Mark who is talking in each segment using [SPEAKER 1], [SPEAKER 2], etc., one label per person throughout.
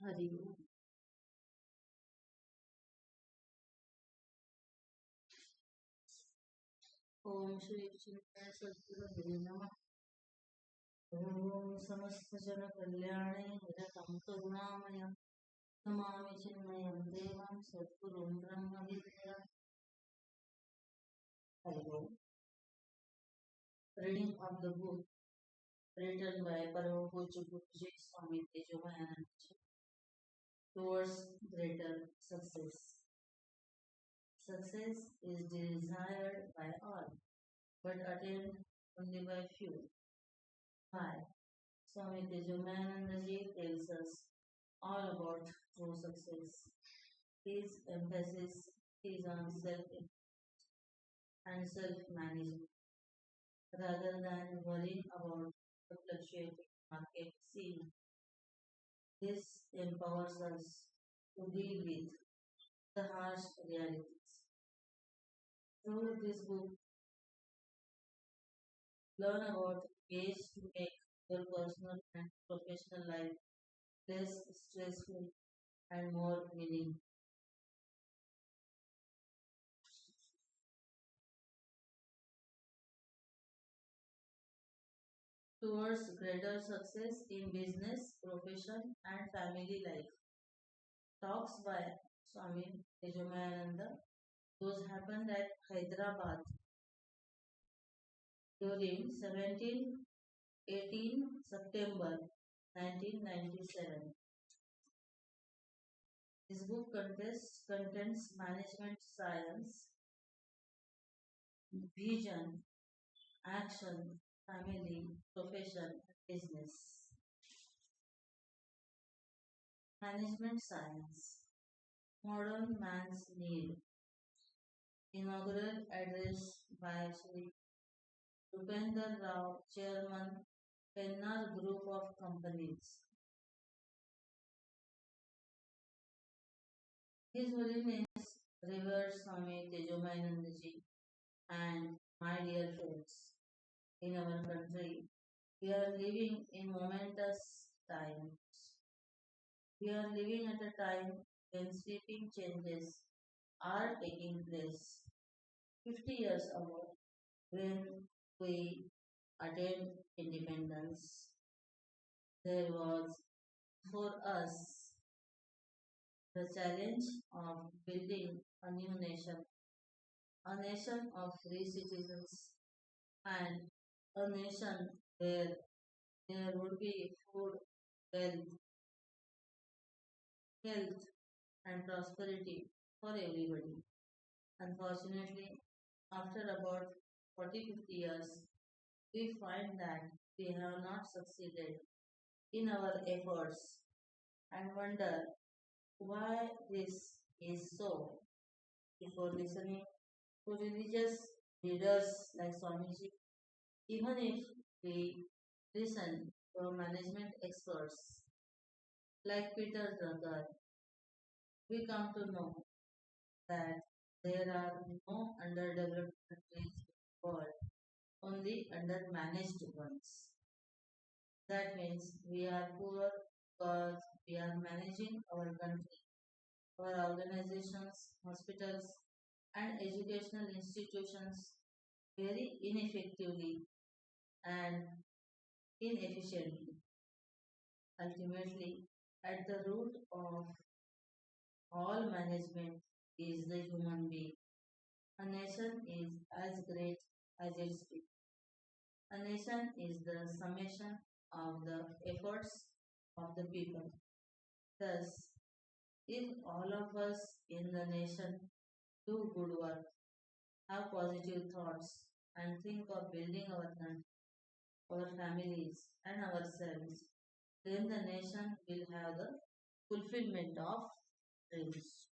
[SPEAKER 1] Hari Om Shri Chinmaya Sadguru Namaha Om Samasta Jana Kalyane Nidatam Karunamaya Namami Chinmayam Devam Sadgurum Brahma Vidya Hari Om. Reading of the book written by Param Poojya Guruji Swami Tejomayananda towards greater success. Success is desired by all, but attained only by few. Why? Swami Tejomayananda tells us all about true success. His emphasis is on self and self management rather than worrying about the fluctuating market scene. This empowers us to deal with the harsh realities. Through this book, learn about ways to make your personal and professional life less stressful and more meaningful. Towards greater success in business, profession, and family life. Talks by Swami Tejomayananda. Those happened at Hyderabad during 18 September 1997. This book contains management science, vision, action, family, profession, and business. Management science, modern man's need. Inaugural address by Sri Rupender Rao, Chairman, Pennar Group of Companies. His Holiness Revered Swami Tejomayanandaji and my dear friends, in our country, we are living in momentous times. We are living at a time when sweeping changes are taking place. 50 years ago, when we attained independence, there was for us the challenge of building a new nation, a nation of free citizens, and a nation where there would be food, wealth, health, and prosperity for everybody. Unfortunately, after about 40-50 years, we find that we have not succeeded in our efforts and wonder why this is so. Before listening to religious leaders like Swamiji, even if we listen to management experts like Peter Drucker, we come to know that there are no underdeveloped countries in the world, only undermanaged ones. That means we are poor because we are managing our country, our organizations, hospitals, and educational institutions very ineffectively and inefficiently. Ultimately, at the root of all management is the human being. A nation is as great as its people. A nation is the summation of the efforts of the people. Thus, if all of us in the nation do good work, have positive thoughts, and think of building our country, our families, and ourselves, then the nation will have the fulfillment of dreams.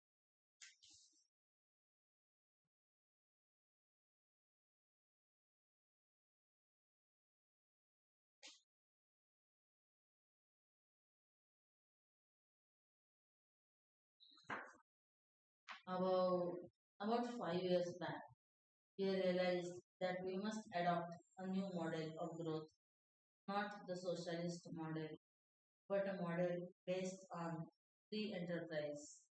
[SPEAKER 1] About, about 5 years back, we realized that we must adopt a new model of growth, not the socialist model, but a model based on free enterprise.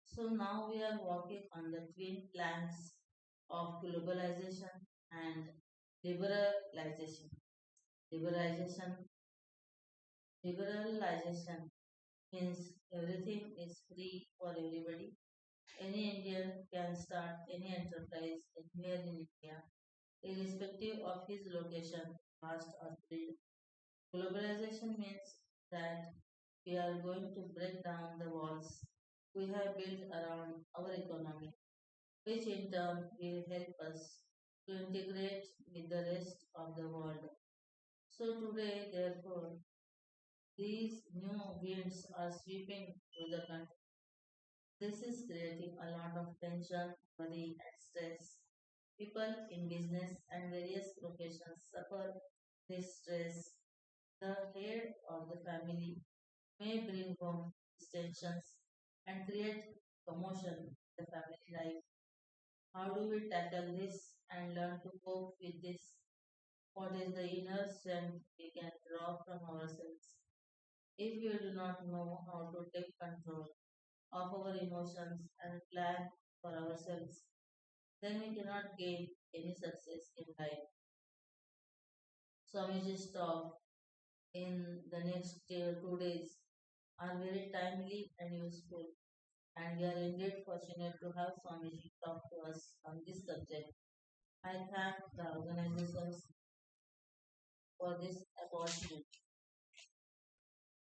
[SPEAKER 1] So now we are working on the twin planks of globalization and liberalization. Liberalization, liberalization means everything is free for everybody. Any Indian can start any enterprise anywhere in India, irrespective of his location, caste, or creed. Globalization means that we are going to break down the walls we have built around our economy, which in turn will help us to integrate with the rest of the world. So today, therefore, these new winds are sweeping through the country. This is creating a lot of tension, worry, and stress. People in business and various professions suffer this stress. The head of the family may bring home these tensions and create commotion in the family life. How do we tackle this and learn to cope with this? What is the inner strength we can draw from ourselves? If we do not know how to take control of our emotions and plan for ourselves, then we cannot gain any success in life. Swamiji's talk in the next 2 days are very timely and useful, and we are indeed fortunate to have Swamiji talk to us on this subject. I thank the organizers for this opportunity.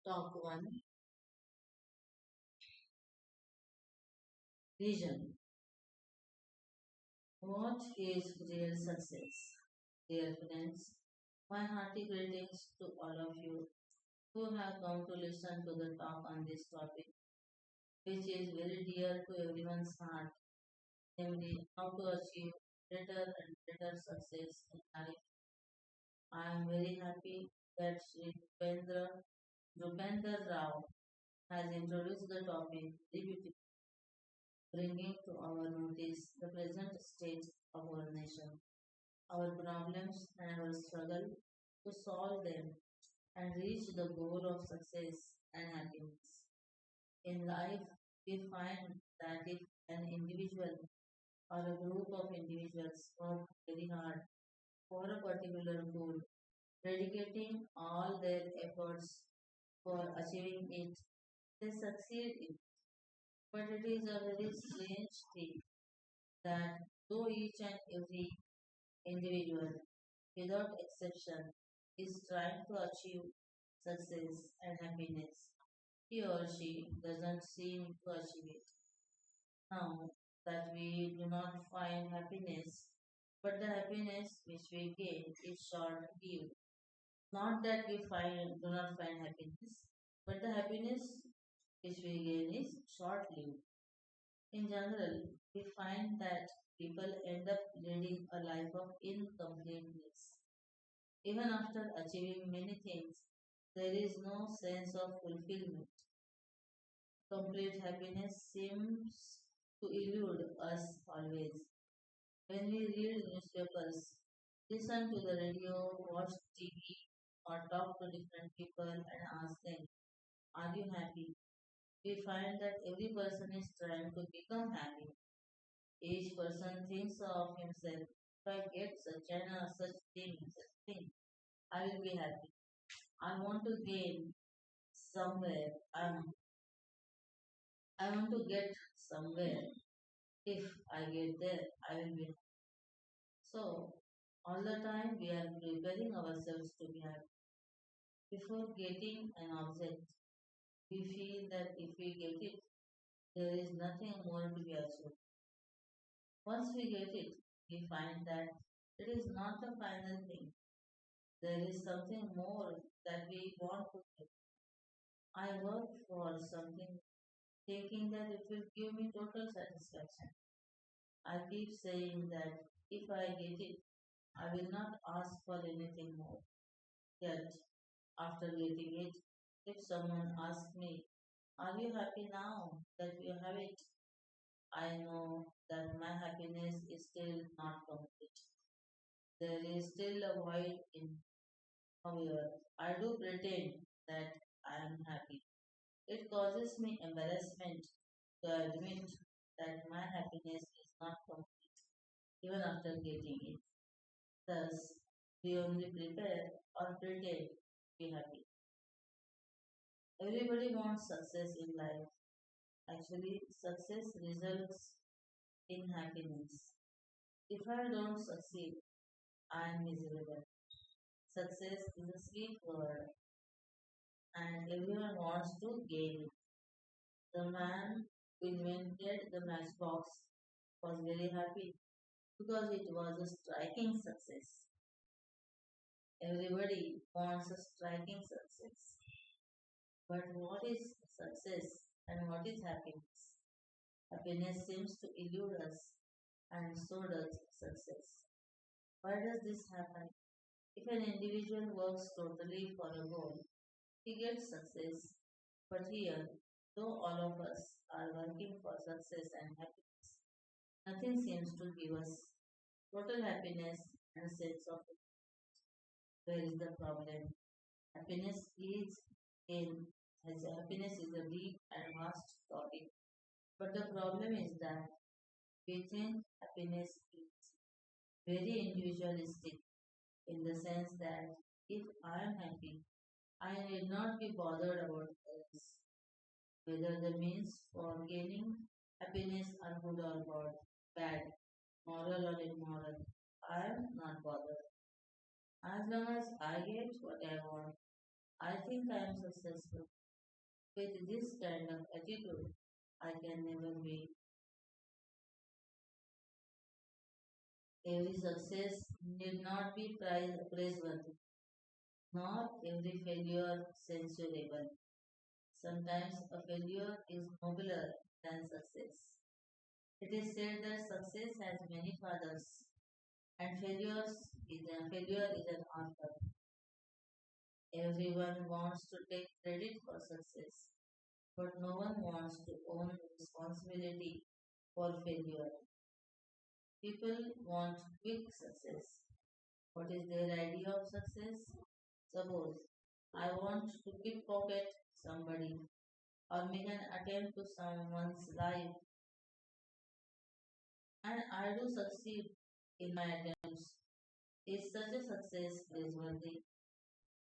[SPEAKER 1] Talk 1. Vision. What is real success? Dear friends, my hearty greetings to all of you who have come to listen to the talk on this topic, which is very dear to everyone's heart, namely how to achieve greater and greater success in life. I am very happy that Sri Rupendra Rao has introduced the topic very beautifully, bringing to our notice the present state of our nation, our problems and our struggle to solve them and reach the goal of success and happiness. In life, we find that if an individual or a group of individuals work very hard for a particular goal, dedicating all their efforts for achieving it, they succeed in it. But it is a very strange thing that though each and every individual, without exception, is trying to achieve success and happiness, he or she doesn't seem to achieve it. Now that we do not find happiness, but the happiness which we gain is short lived. Not that we do not find happiness, but the happiness which we gain is short lived. In general, we find that people end up leading a life of incompleteness. Even after achieving many things, there is no sense of fulfillment. Complete happiness seems to elude us always. When we read newspapers, listen to the radio, watch TV, or talk to different people and ask them, are you happy? We find that every person is trying to become happy. Each person thinks of himself, if I get such thing, I will be happy. I want to gain somewhere. I want to get somewhere. If I get there, I will be happy. So, all the time we are preparing ourselves to be happy. Before getting an object, we feel that if we get it, there is nothing more to be achieved. Once we get it, we find that it is not the final thing. There is something more that we want to get. I work for something thinking that it will give me total satisfaction. I keep saying that if I get it, I will not ask for anything more. Yet, after getting it, if someone asks me, are you happy now that you have it? I know that my happiness is still not complete. There is still a void in. However, I do pretend that I am happy. It causes me embarrassment to admit that my happiness is not complete even after getting it. Thus, we only prepare or pretend to be happy. Everybody wants success in life. Actually, success results in happiness. If I don't succeed, I am miserable. Success is a sweet word and everyone wants to gain it. The man who invented the matchbox was very happy because it was a striking success. Everybody wants a striking success. But what is success and what is happiness? Happiness seems to elude us, and so does success. Why does this happen? If an individual works totally for a goal, he gets success. But here, though all of us are working for success and happiness, nothing seems to give us total happiness and a sense of where is the problem. Happiness is in happiness is a deep and vast topic. But the problem is that we think happiness is very individualistic in the sense that if I am happy, I need not be bothered about others, whether the means for gaining happiness are good or bad, moral or immoral. I am not bothered. As long as I get what I want, I think I am successful. With this kind of attitude, I can never be. Every success need not be praiseworthy, nor every failure censurable. Sometimes a failure is nobler than success. It is said that success has many fathers, and failure is an author. Everyone wants to take credit for success, but no one wants to own responsibility for failure. People want quick success. What is their idea of success? Suppose I want to pickpocket somebody or make an attempt to someone's life and I do succeed in my attempts. Is such a success praiseworthy?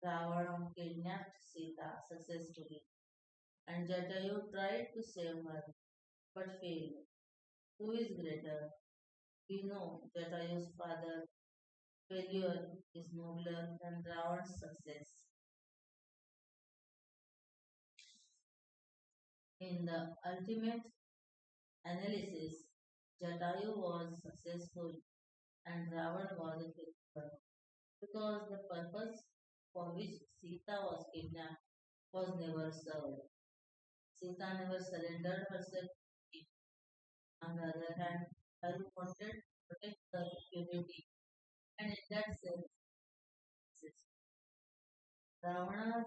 [SPEAKER 1] Ravana kidnapped Sita successfully and Jatayu tried to save her but failed. Who is greater? We know Jatayu's father failure is nobler than Ravana's success. In the ultimate analysis, Jatayu was successful and Ravana was a failure because the purpose for which Sita was kidnapped was never served. Sita never surrendered herself. On the other hand, Jatayu wanted to protect the purity and in that sense, Ravana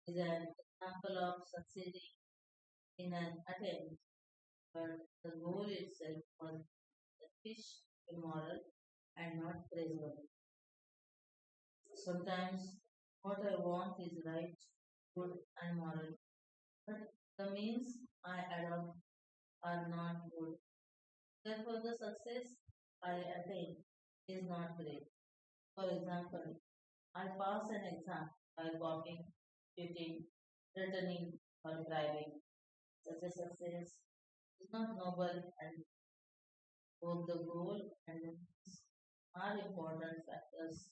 [SPEAKER 1] is an example of succeeding in an attempt, but the goal itself was selfish, immoral, and not praiseworthy. Sometimes what I want is right, good, and moral, but the means I adopt are not good. Therefore, the success I attain is not great. For example, I pass an exam by copying, cheating, threatening, or bribing. Such a success is not noble and both the goal and the means are important factors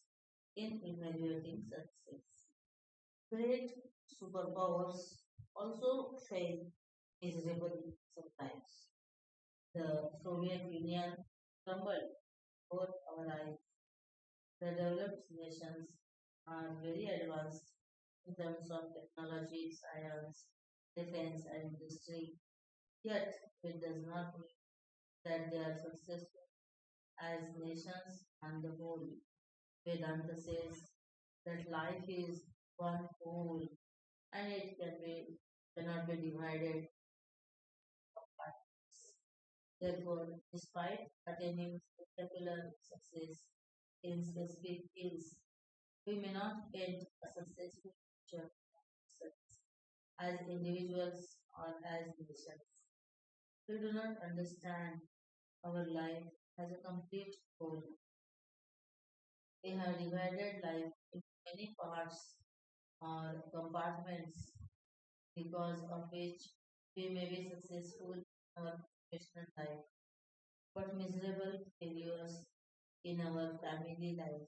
[SPEAKER 1] in evaluating success. Great superpowers also fail miserably sometimes. The Soviet Union crumbled before our eyes. The developed nations are very advanced in terms of technology, science, defense, and industry. Yet, it does not mean that they are successful as nations on the whole. Vedanta says that life is one whole and it cannot be divided apart. Therefore, despite attaining spectacular success in specific fields, we may not end a successful future. as individuals or as nations. We do not understand our life as a complete whole. We have divided life into many parts or compartments because of which we may be successful in our professional life but miserable failures in our family life.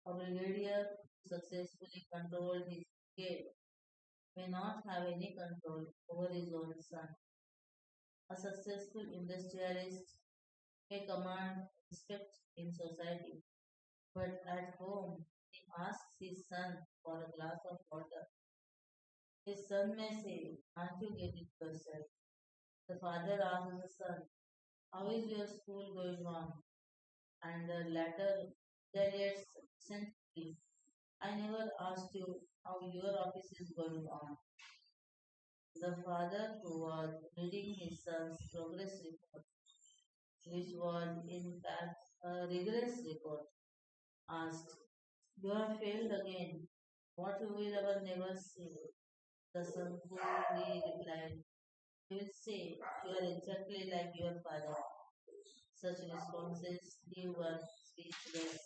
[SPEAKER 1] A brigadier who successfully controlled his brigade may not have any control over his own son. A successful industrialist may command respect in society, but at home he asks his son for a glass of water. His son may say, "Can't you get it yourself?" The father asks the son, "How is your school going on?" And the latter retaliates recently, "I never asked you how your office is going on." The father, who was reading his son's progress report, which was in fact a rigorous report, asked, "You have failed again. What will our neighbors say?" The son coolly replied, "They will say you are exactly like your father." Such responses leave one speechless.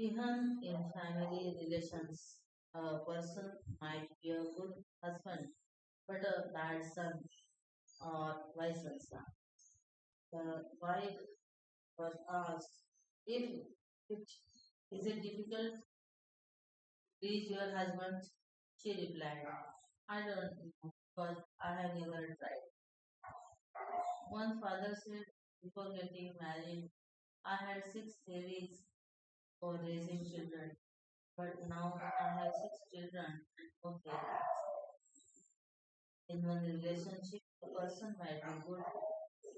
[SPEAKER 1] Even in family relations, a person might be a good husband but a bad son, or vice versa. The wife was asked, "If it is it difficult to please your husband?" She replied, "I don't know because I have never tried." One father said, "Before getting married, I had six theories for raising children, but now I have six children and no theories." In one relationship, a person might be good,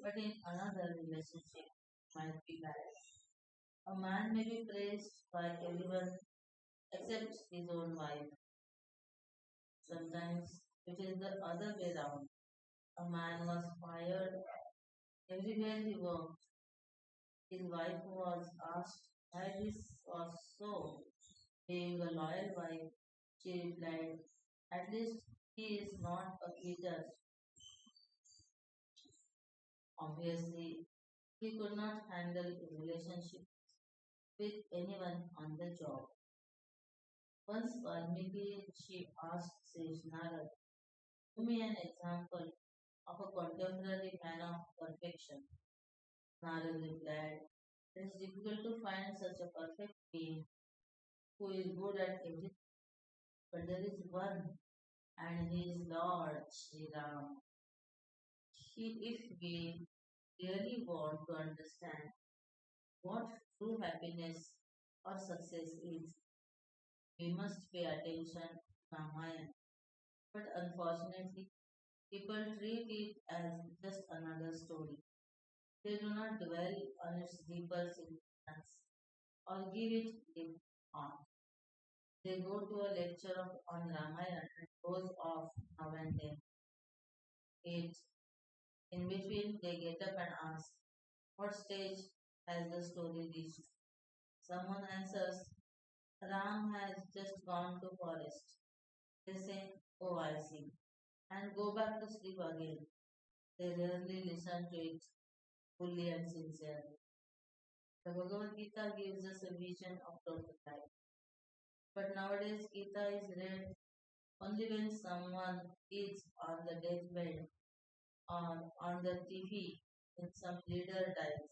[SPEAKER 1] but in another relationship might be bad. A man may be praised by everyone except his own wife. Sometimes it is the other way round. A man was fired everywhere he worked. His wife was asked why this was so. Being a loyal wife, she replied, "At least he is not a cheater." Obviously, he could not handle a relationship with anyone on the job. Once Valmiki she asked Sage Narad, "Give me an example of a contemporary man of perfection." Narad replied, "It is difficult to find such a perfect being who is good at everything, but there is one, and he is Lord Sri Ram. If we really want to understand what true happiness or success is, we must pay attention to Ramayana. But unfortunately, people treat it as just another story. They do not dwell on its deeper significance or give it deep thought. They go to a lecture on Ramayana and goes off now and then. It, in between, they get up and ask, "What stage has the story reached?" Someone answers, "Ram has just gone to forest." They say, "Oh, I see," and go back to sleep again. They rarely listen to it fully and sincerely. The Bhagavad Gita gives us a vision of total life. But nowadays, Gita is read only when someone is on the deathbed or on the TV when some leader dies.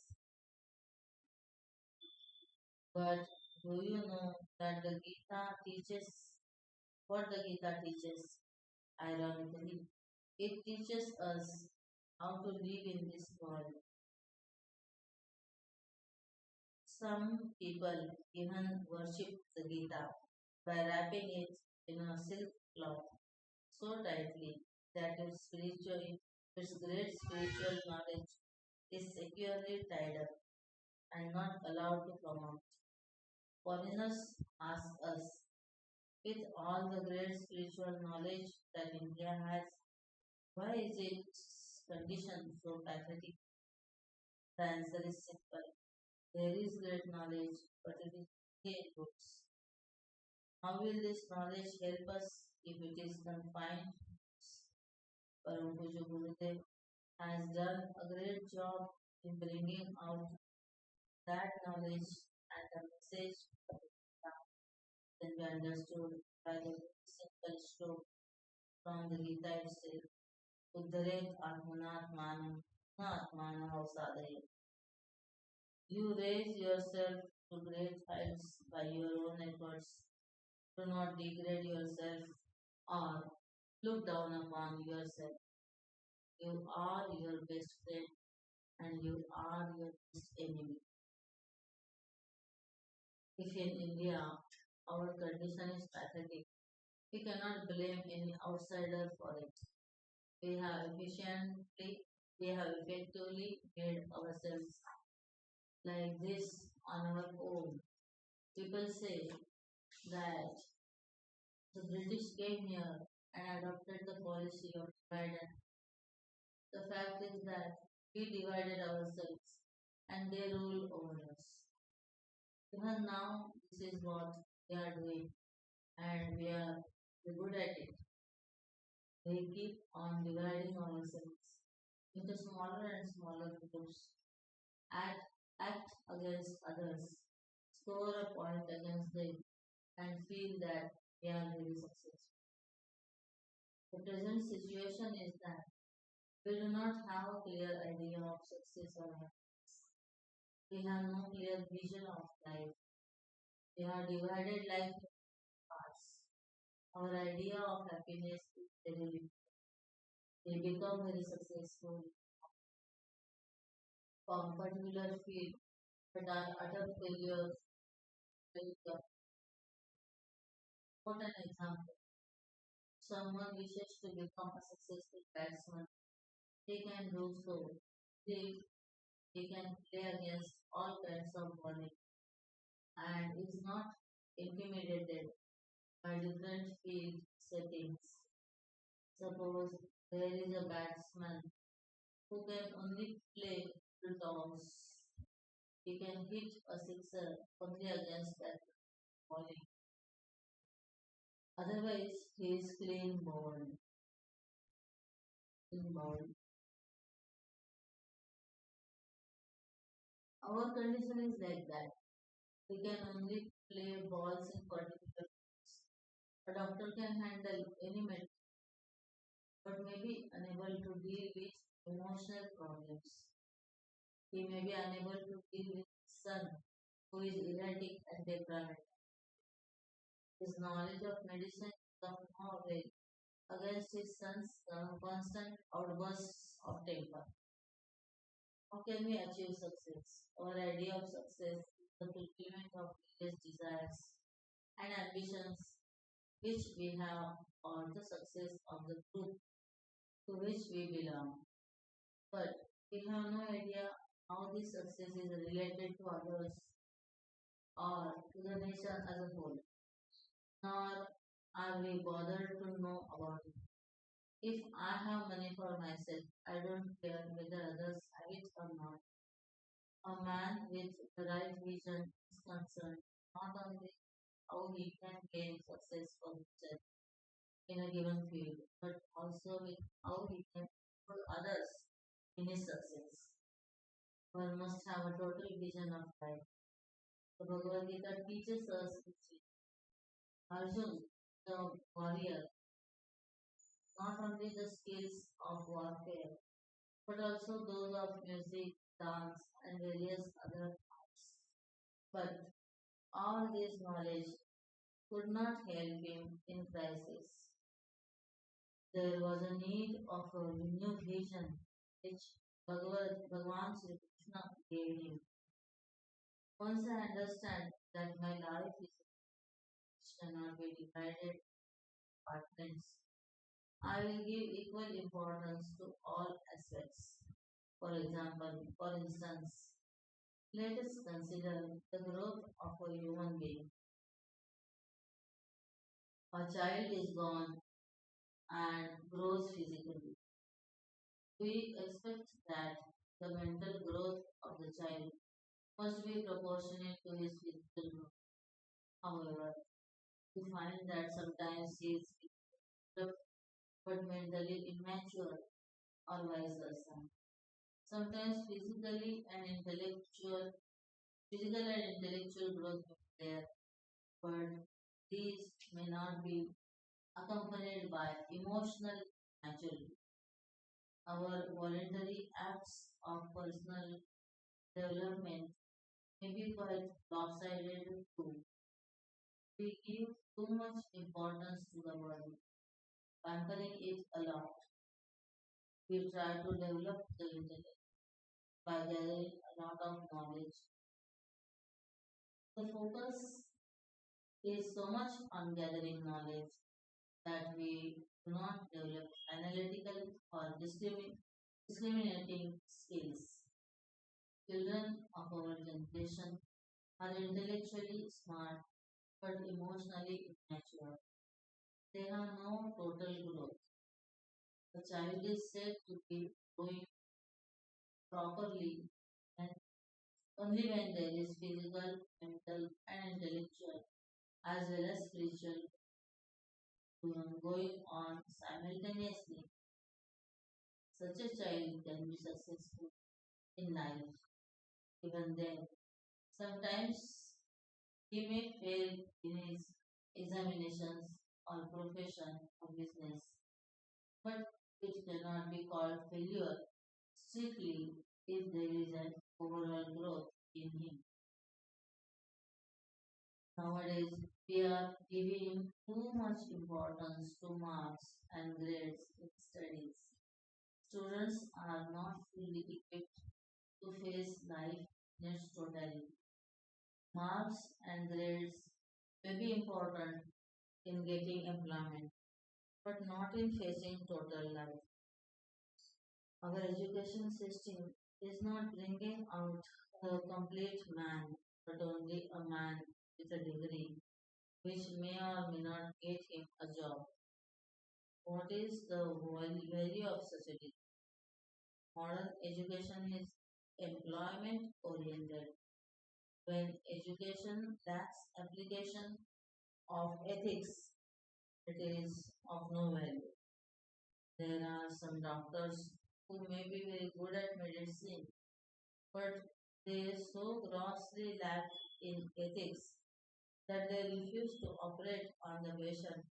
[SPEAKER 1] But do you know that the Gita teaches what the Gita teaches? Ironically, it teaches us how to live in this world. Some people even worship the Gita by wrapping it in a silk cloth so tightly that its great spiritual knowledge is securely tied up and not allowed to come out. Foreigners ask us, with all the great spiritual knowledge that India has, why is its condition so pathetic? The answer is simple. There is great knowledge, but it is only in books. How will this knowledge help us if it is confined. Param Gurudev has done a great job in bringing out that knowledge and the message can be understood by the simple stroke from the Gita itself. Uddharet Atmanatmanam Atmanam Sadhaya. You raise yourself to great heights by your own efforts. Do not degrade yourself or look down upon yourself. You are your best friend and you are your best enemy. If in India our condition is pathetic, we cannot blame any outsider for it. We have effectively made ourselves like this on our own. People say that the British came here and adopted the policy of divide and the fact is that we divided ourselves and they rule over us. Even now, this is what they are doing and we are good at it. They keep on dividing ourselves into smaller and smaller groups, act, act against others, score a point against them, and feel that they are very successful. The present situation is that we do not have a clear idea of success or happiness. We have no clear vision of life. We are divided like parts. Our idea of happiness is very limited. We become very successful from a particular field, but are utter failures. What an example. Someone wishes to become a successful batsman. He can do so. He, he can play against all kinds of bowling and is not intimidated by different field settings. Suppose there is a batsman who can only play the toss. He can hit a sixer only against that bowling. Otherwise, he is clean bowled. Clean bowled. Our condition is like that. We can only play balls in particular fields. A doctor can handle any medical, but may be unable to deal with emotional problems. He may be unable to deal with his son who is erratic and temperamental. His knowledge of medicine comes no avail against his son's constant outbursts of temper. How can we achieve success? Our idea of success is the fulfillment of various desires and ambitions which we have or the success of the group to which we belong. But we have no idea how this success is related to others or to the nation as a whole, nor are we bothered to know about it. If I have money for myself, I don't care whether others have it or not. A man with the right vision is concerned not only how he can gain success for himself in a given field, but also with how he can involve others in his success. One must have a total vision of life. The Bhagavad Gita teaches us Arjun, the warrior, not only the skills of warfare, but also those of music, dance, and various other arts. But all this knowledge could not help him in crisis. There was a need of a renewed vision which Bhagavan Sri Krishna gave him. Once I understand that my life is which cannot be divided compartments, I will give equal importance to all aspects. For instance, let us consider the growth of a human being. A child is born and grows physically. We expect that the mental growth of the child must be proportionate to his physical growth. However, we find that sometimes he is weak but mentally immature or vice versa. Sometimes physical and intellectual growth may be there, but these may not be accompanied by emotional maturity. Our voluntary acts of personal development may be quite lopsided too. We give too much importance to the body, pampering it a lot. We try to develop the intellect by gathering a lot of knowledge. The focus is so much on gathering knowledge that we do not develop analytical or discriminating skills. Children of our generation are intellectually smart but emotionally immature. They have no total growth. The child is said to be growing properly and only when there is physical, mental, and intellectual as well as spiritual going on simultaneously. Such a child can be successful in life. Even then, sometimes he may fail in his examinations or profession or business, but it cannot be called failure strictly if there is an overall growth in him. Nowadays, we are giving too much importance to marks and grades in studies. Students are not fully equipped to face life in its totality. Marks and grades may be important in getting employment, but not in facing total life. Our education system is not bringing out a complete man, but only a man with a degree, which may or may not get him a job. What is the value of such a degree? Modern education is employment oriented. When education lacks application of ethics, it is of no value. There are some doctors who may be very good at medicine, but they so grossly lack in ethics that they refuse to operate on the patient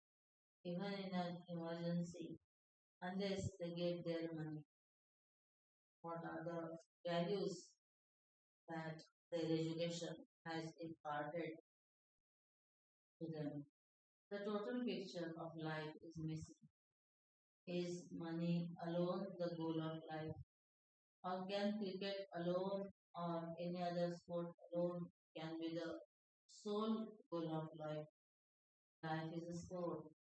[SPEAKER 1] even in an emergency unless they get their money. What are the values that their education has imparted to them? The total picture of life is missing. Is money alone the goal of life? Or can cricket alone or any other sport alone can be the sole goal of life? Life is a sport,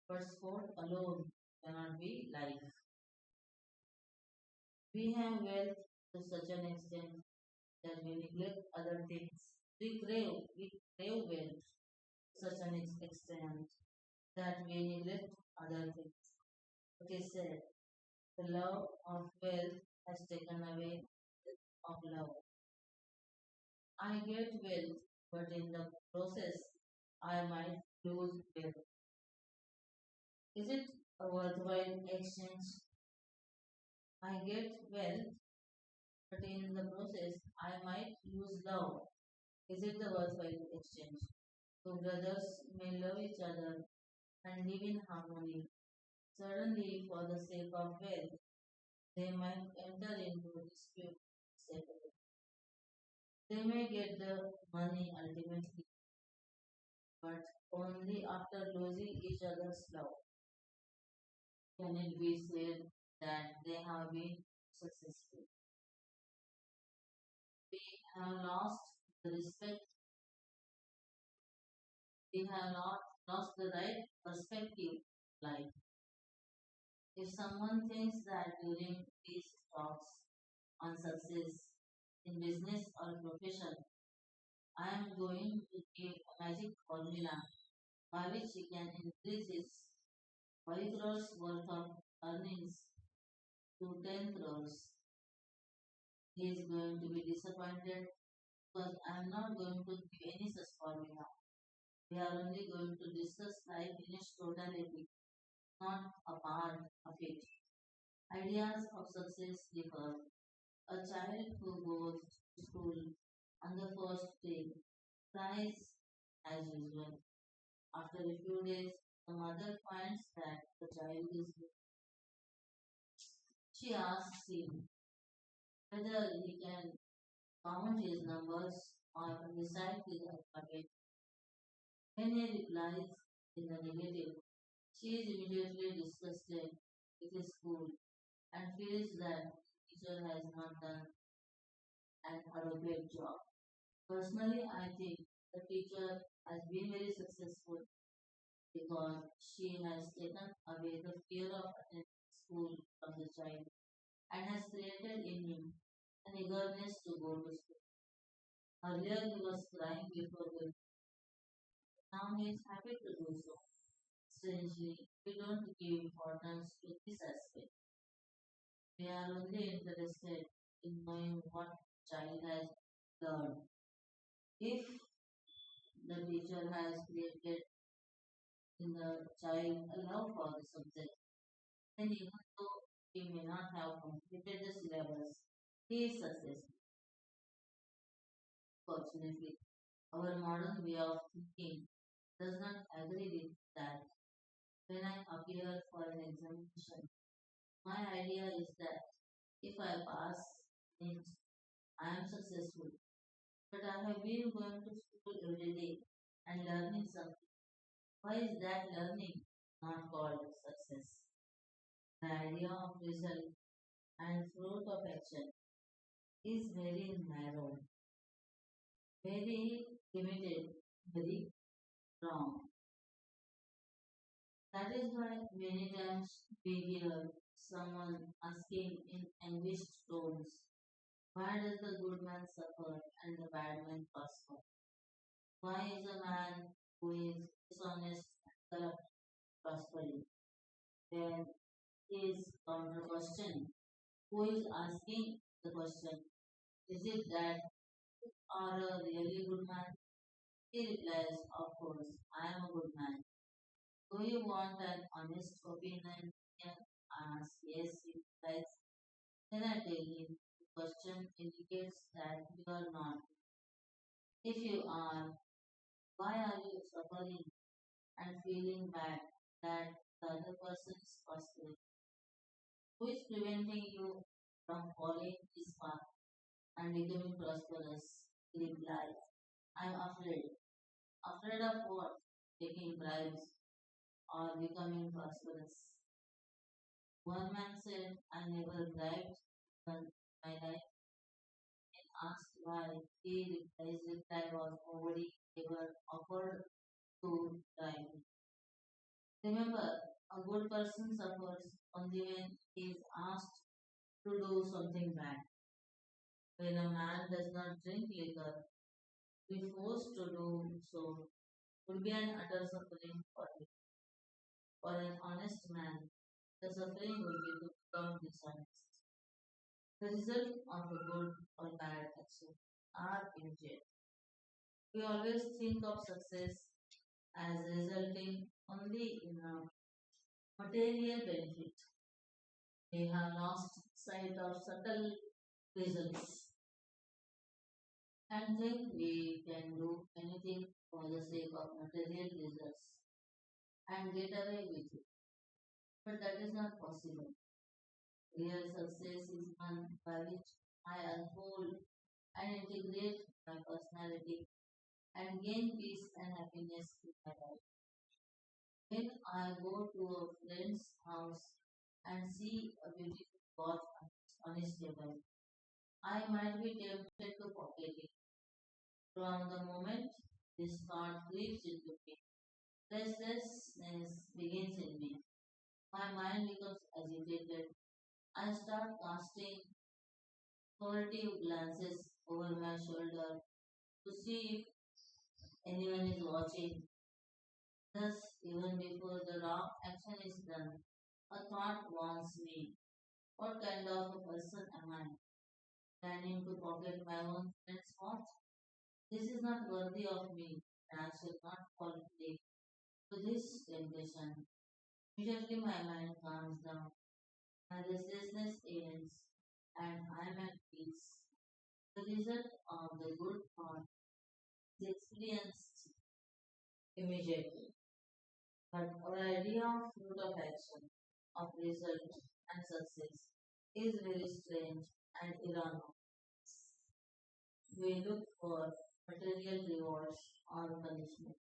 [SPEAKER 1] but sport alone cannot be life. We have wealth to such an extent that we neglect other things. We crave wealth to such an extent that we neglect other things. It is said, the love of wealth has taken away of love. I get wealth, but in the process, I might lose wealth. Is it a worthwhile exchange? I get wealth, but in the process, I might lose love. Is it the worthwhile exchange? Two brothers may love each other and live in harmony. Suddenly, for the sake of wealth, they might enter into a dispute separately. They may get the money ultimately, but only after losing each other's love can it be said that they have been successful. We have lost the respect, we have not lost the right perspective of life. If someone thinks that during these talks on success in business or profession, I am going to give a magic formula by which he can increase his 5 crores worth of earnings to 10 crores, he is going to be disappointed because I am not going to give any such formula. We are only going to discuss life in its totality. not a part of it. Ideas of success differ. A child who goes to school on the first day cries as usual. After a few days, the mother finds that the child is good. She asks him whether he can count his numbers or recite his alphabet. When he replies in the negative, she is immediately disgusted with his school and feels that the teacher has not done an adequate job. Personally, I think the teacher has been very successful because she has taken away the fear of attending school from the child and has created in him an eagerness to go to school. Earlier, he was crying before going. Now he is happy to do so. Strangely, we don't give importance to this aspect. We are only interested in knowing what child has learned. If the teacher has created in the child a love for the subject, then even though he may not have completed the syllabus, he is successful. Fortunately, our modern way of thinking does not agree with that. When I appear for an examination, my idea is that if I pass it, I am successful. But I have been going to school every day and learning something. Why is that learning not called success? The idea of result and fruit of action is very narrow, very limited, very wrong. That is why many times we hear someone asking in anguished tones, why does the good man suffer and the bad man prosper? Why is a man who is dishonest and corrupt prospering? Then is counter question. Who is asking the question? Is it that you are a really good man? He replies, of course, I am a good man. Do you want an honest opinion? Yeah, yes, he replies. Then I tell him the question indicates that you are not. If you are, why are you suffering and feeling bad that the other person is prospering? Who is preventing you from following this path and becoming prosperous? He replies, I am afraid. Afraid of what? Taking bribes or becoming prosperous. One man said, I never bribed in my life and asked why. His reply was nobody ever offered to bribe me. Remember, a good person suffers only when he is asked to do something bad. When a man does not drink liquor, be forced to do so would be an utter suffering for him. For an honest man, the suffering would be to become dishonest. The result of a good or bad action are immediate. We always think of success as resulting only in a material benefit. We have lost sight of subtle results and think we can do anything for the sake of material results and get away with it. But that is not possible. Real success is one by which I unfold and integrate my personality and gain peace and happiness in my life. When I go to a friend's house and see a beautiful watch on his table, I might be tempted to pocket it. From the moment this thought creeps into me, restlessness begins in me. My mind becomes agitated. I start casting furtive glances over my shoulder to see if anyone is watching. Thus, even before the wrong action is done, a thought warns me. What kind of a person am I? Planning to pocket my own friend's watch? This is not worthy of me, and I shall not fall prey to this temptation. Immediately my mind calms down, my restlessness ends, and I am at peace. The result of the good thought is experienced immediately, but our idea of fruit of action, of result and success is very strange and ironic. We look for material rewards or punishment.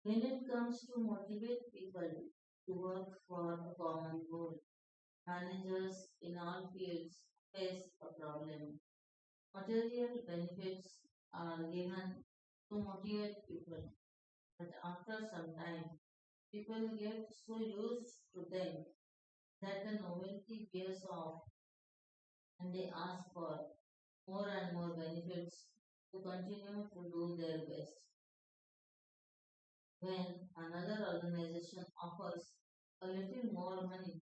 [SPEAKER 1] When it comes to motivate people to work for a common goal, managers in all fields face a problem. Material benefits are given to motivate people, but after some time, people get so used to them that the novelty wears off and they ask for more and more benefits to continue to do their best. When another organization offers a little more money,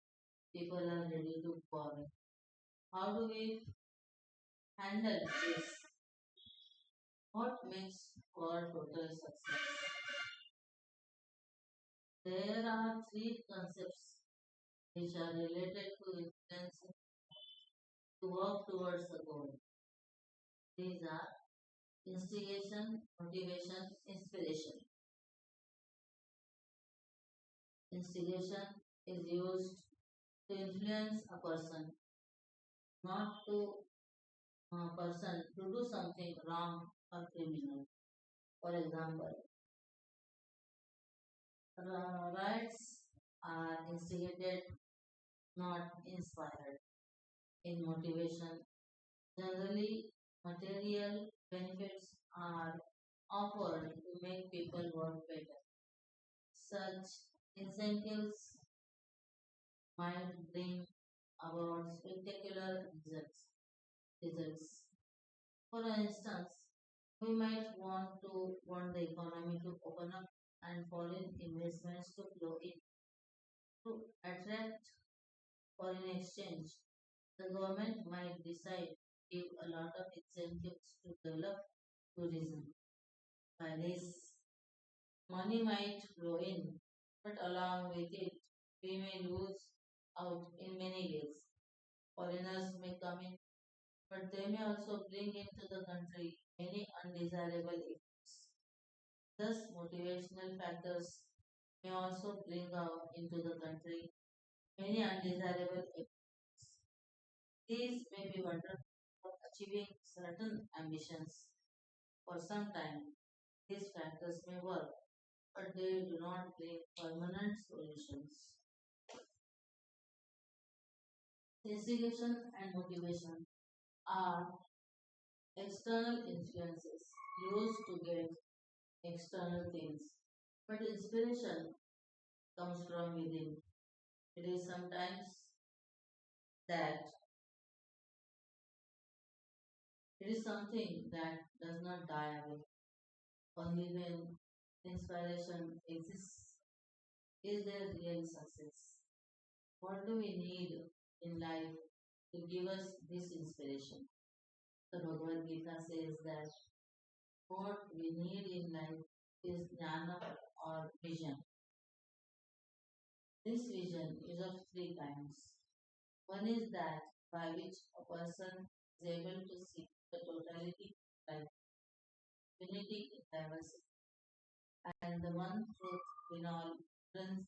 [SPEAKER 1] people are ready to borrow. How do we handle this? What makes for total success? There are three concepts which are related to influence to work towards the goal. These are instigation, motivation, inspiration. Instigation is used to influence a person, not to a person to do something wrong or criminal. For example, riots are instigated, not inspired. In motivation, generally material benefits are offered to make people work better. Such incentives might bring about spectacular results. For instance, we might want the economy to open up and foreign investments to flow in to attract foreign exchange. The government might decide to give a lot of incentives to develop tourism. By this, money might flow in, but along with it, we may lose out in many ways. Foreigners may come in, but they may also bring into the country many undesirable effects. Thus, motivational factors may also bring out into the country many undesirable effects. These may be wonderful for achieving certain ambitions. For some time, these factors may work, but they do not bring permanent solutions. Instigation and motivation are external influences used to get external things, but inspiration comes from within. It is sometimes that it is something that does not die away. Only when inspiration exists is there real success. What do we need in life to give us this inspiration? The Bhagavad Gita says that what we need in life is jnana or vision. This vision is of three kinds. One is that by which a person is able to see the totality of life, unity in diversity, and the one truth in all different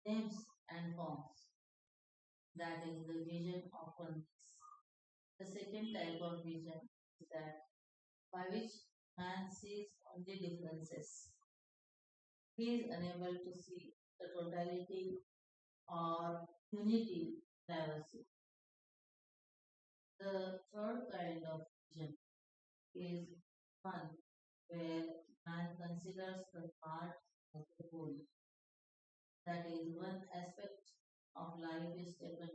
[SPEAKER 1] names and forms. That is the vision of oneness. The second type of vision is that by which man sees only differences. He is unable to see the totality or unity diversity. The third kind of vision is one where man considers the part as the whole. That is, one aspect of life is taken.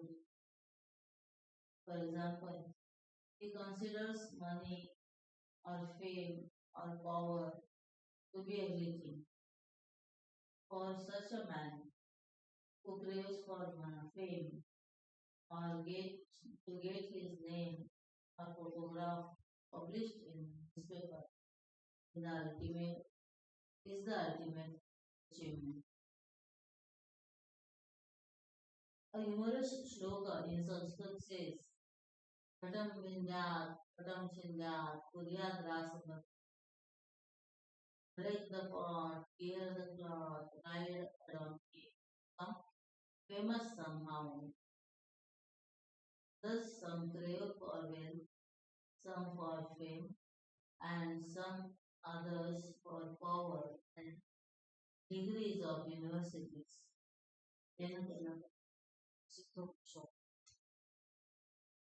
[SPEAKER 1] For example, he considers money or fame or power to be everything. For such a man who craves for fame or to get his name or photograph published in newspaper is the ultimate achievement. A humorous shloka in Sanskrit says, Patam Vindyat, Patam Shindyat, Puryat Rasana, break the pot, tear the cloth, ride a donkey. Some famous somehow. Thus some crave for wealth, some for fame, and some others for power and degrees of universities.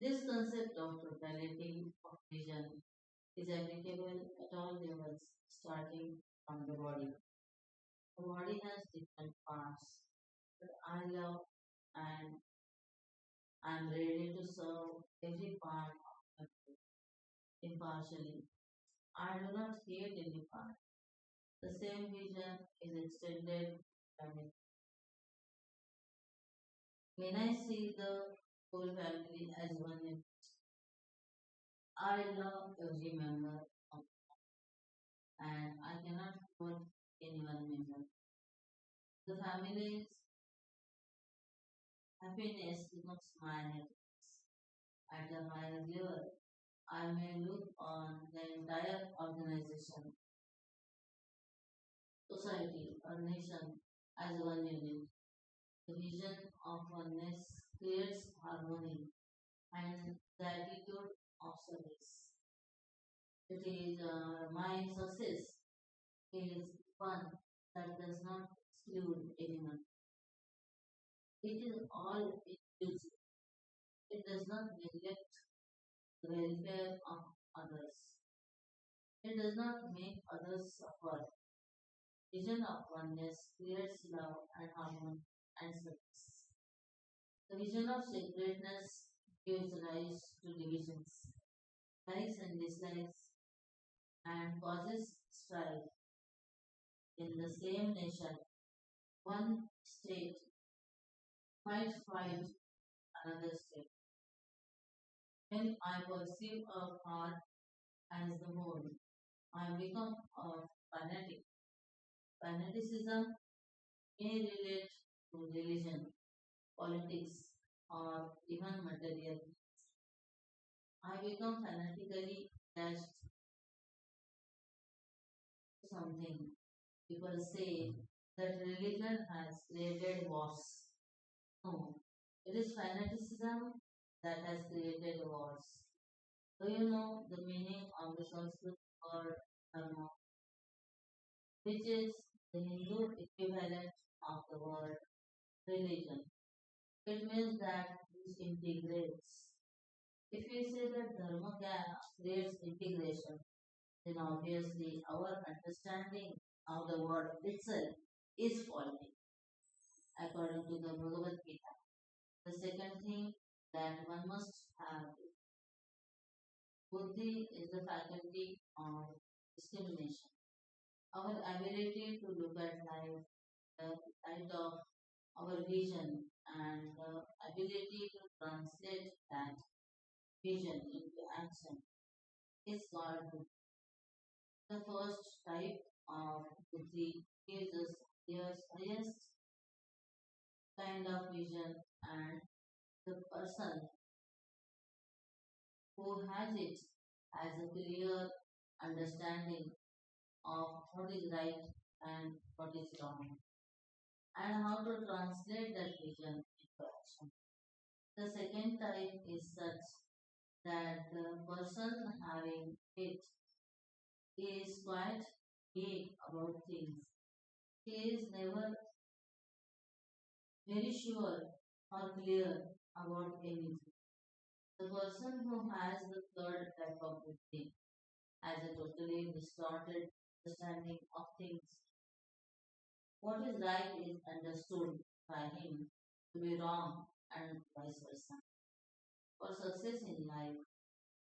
[SPEAKER 1] This concept of totality of vision is applicable at all levels, starting from the body. The body has different parts, but I love and I'm ready to serve every part of my body impartially. I do not hate any part. The same vision is extended by me. When I see the whole family as one unit, I love every member of, and I cannot hurt any one member. The family's happiness becomes my happiness. At a higher level, I may look on the entire organization, society, or nation as one unit. The vision of oneness creates harmony and the attitude of service. It is my success is one that does not exclude anyone. It is all inclusive. It does not neglect the welfare of others. It does not make others suffer. Vision of oneness creates love and harmony and service. The vision of separateness gives rise to divisions, likes and dislikes, and causes strife. In the same nation, one state might fight another state. When I perceive a heart as the whole, I become a fanatic. Fanaticism may relate to religion, politics, or even material. I become fanatically attached to something. People say that religion has created wars. No, it is fanaticism that has created wars. Do you know the meaning of the Sanskrit word dharma, which is the Hindu equivalent of the word religion? It means that this integrates. If we say that dharma creates integration, then obviously our understanding of the word itself is faulty, according to the Bhagavad Gita. The second thing that one must have buddhi is the faculty of discrimination. Our ability to look at life, the light of our vision, and the ability to translate that vision into action is called buddhi. The first type of buddhi gives us the highest kind of vision, and the person who has it has a clear understanding of what is right and what is wrong, and how to translate that vision into action. The second type is such that the person having it is quite vague about things. He is never very sure or clear about anything. The person who has the third type of buddhi has a totally distorted understanding of things. What is right is understood by him to be wrong and vice versa. For success in life,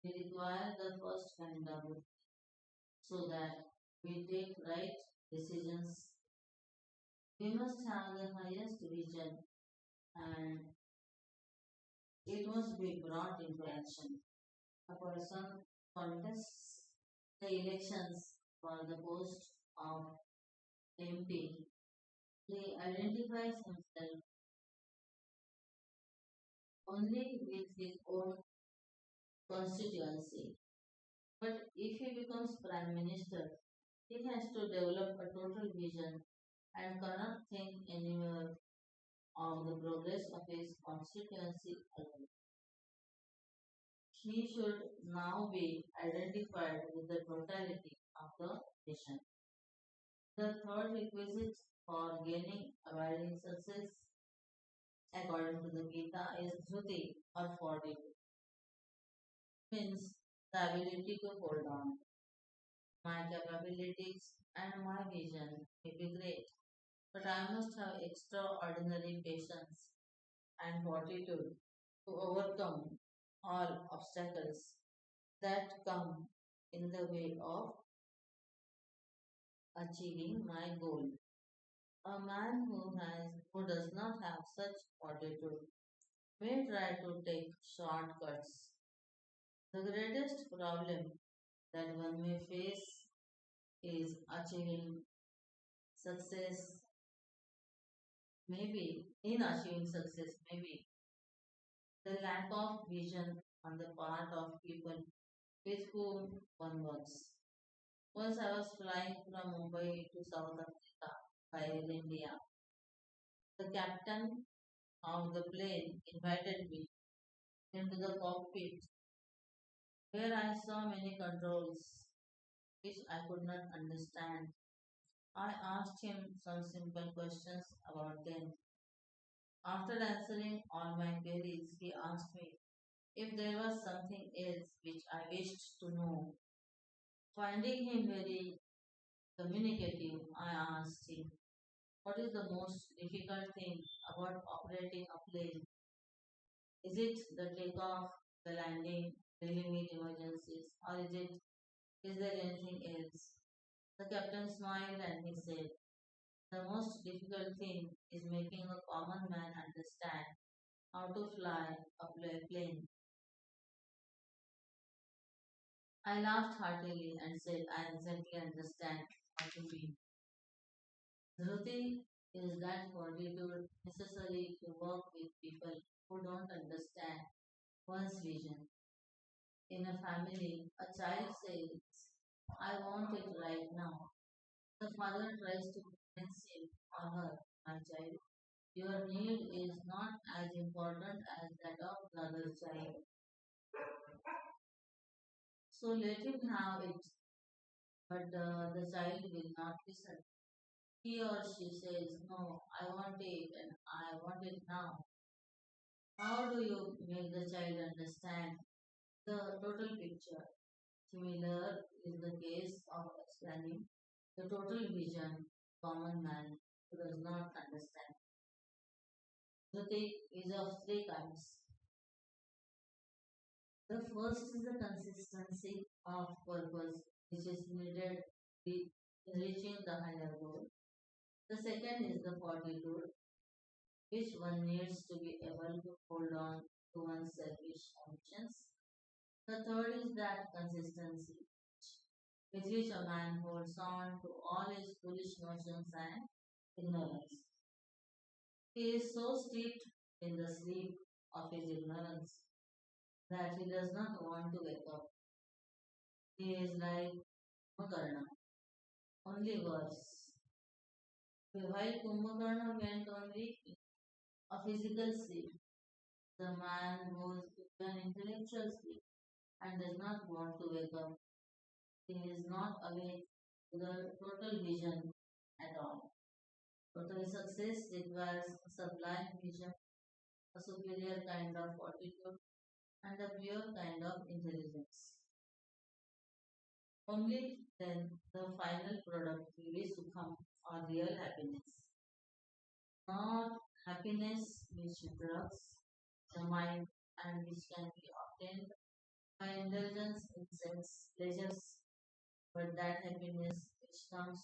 [SPEAKER 1] we require the first kind of buddhi so that we take right decisions. We must have the highest vision and it must be brought into action. A person contests the elections for the post of MP. He identifies himself only with his own constituency. But if he becomes prime minister, he has to develop a total vision and cannot think anymore of the progress of his constituency alone. He should now be identified with the totality of the nation. The third requisite for gaining abiding success, according to the Gita, is dhruti or fortitude, means the ability to hold on. My capabilities and my vision may be great, but I must have extraordinary patience and fortitude to overcome all obstacles that come in the way of achieving my goal. A man who does not have such fortitude may try to take shortcuts. The greatest problem that one may face is achieving success, maybe in achieving success, maybe the lack of vision on the part of people with whom one works. Once I was flying from Mumbai to South Africa by Air India. The captain of the plane invited me into the cockpit where I saw many controls which I could not understand. I asked him some simple questions about them. After answering all my queries, he asked me if there was something else which I wished to know. Finding him very communicative, I asked him, what is the most difficult thing about operating a plane? Is it the takeoff, the landing, dealing with emergencies, or is there anything else? The captain smiled and he said, the most difficult thing is making a common man understand how to fly a plane. I laughed heartily and said, I exactly understand what you mean. Dhruti is that fortitude necessary to work with people who don't understand one's vision. In a family, a child says, I want it right now. The father tries to convince him or her, my child, your need is not as important as that of the other child. So let him have it, but the child will not listen. He or she says, no, I want it and I want it now. How do you make the child understand the total picture? Similar is the case of explaining the total vision common man who does not understand. Dhruti is of three kinds. The first is the consistency of purpose, which is needed in reaching the higher goal. The second is the fortitude, which one needs to be able to hold on to one's selfish ambitions. The third is that consistency, with which a man holds on to all his foolish notions and ignorance. He is so steeped in the sleep of his ignorance that he does not want to wake up. He is like Kumbhakarna, only worse. While Kumbhakarna went only a physical sleep, the man goes into an intellectual sleep and does not want to wake up. He is not awake to the total vision at all. Total success requires a sublime vision, a superior kind of fortitude, and a pure kind of intelligence. Only then the final product will be Sukham or real happiness. Not happiness which drugs the mind and which can be obtained by indulgence in sense pleasures, but that happiness which comes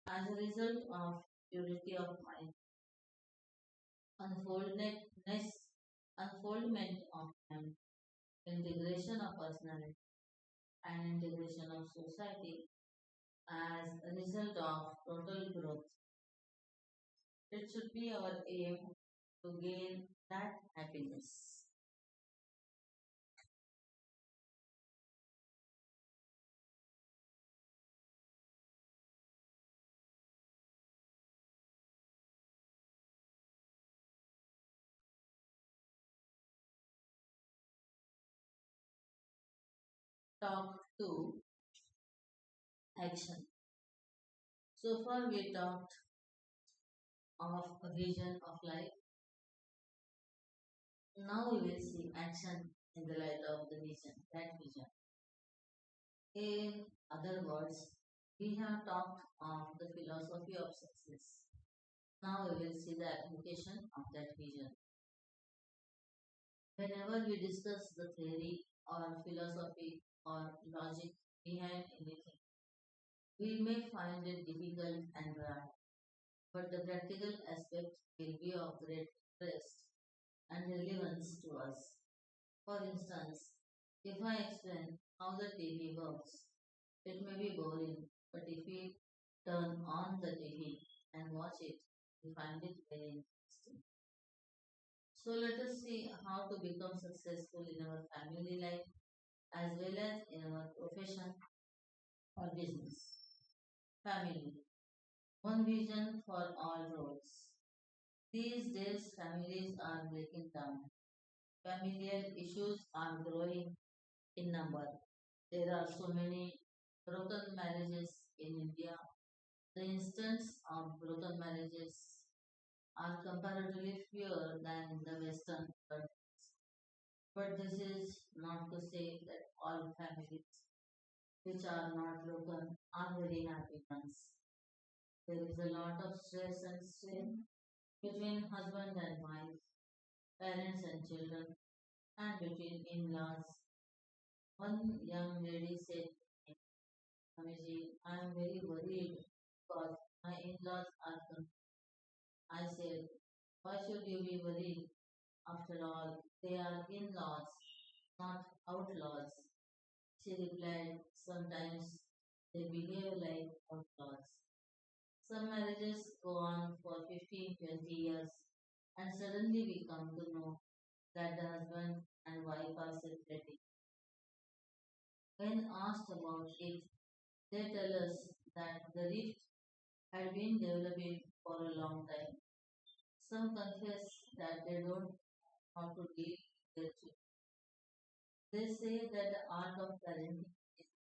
[SPEAKER 1] as a result of purity of mind, unfoldedness, unfoldment of mind, integration of personality, and integration of society as a result of total growth. It should be our aim to gain that happiness. Talk to action. So far, we talked of a vision of life. Now we will see action in the light of the vision, that vision. In other words, we have talked of the philosophy of success. Now we will see the application of that vision. Whenever we discuss the theory or philosophy or logic behind anything, we may find it difficult and dry, but the practical aspect will be of great interest and relevance to us. For instance, if I explain how the TV works, it may be boring, but if we turn on the TV and watch it, we find it very interesting. So let us see how to become successful in our family life as well as in our profession or business. Family. One vision for all roles. These days, families are breaking down. Familial issues are growing in number. There are so many broken marriages in India. The instance of broken marriages are comparatively fewer than in the Western countries. But this is not to say that all families which are not broken are very happy ones. There is a lot of stress and strain between husband and wife, parents and children, and between in-laws. One young lady said, Swamiji, I am very worried because my in-laws are coming. I said, why should you be worried? After all, they are in-laws, not outlaws. She replied, sometimes they behave like outlaws. Some marriages go on for 15, 20 years, and suddenly we come to know that the husband and wife are separating. When asked about it, they tell us that the rift had been developing for a long time. Some confess that they don't know how to deal with their children. They say that the art of parenting is.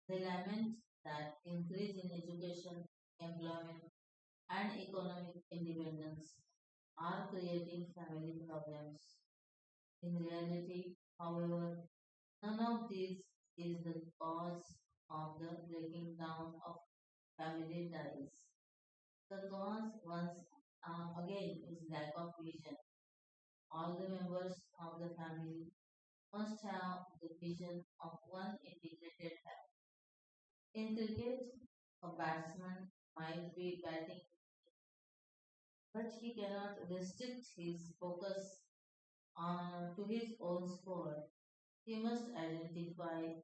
[SPEAKER 1] They lament that increase in education, employment, and economic independence are creating family problems. In reality, however, none of this is the cause of the breaking down of family ties. The cause, once again, is lack of vision. All the members of the family must have the vision of one integrated family. In cricket, a batsman might be batting, but he cannot restrict his focus to his own sport. He must identify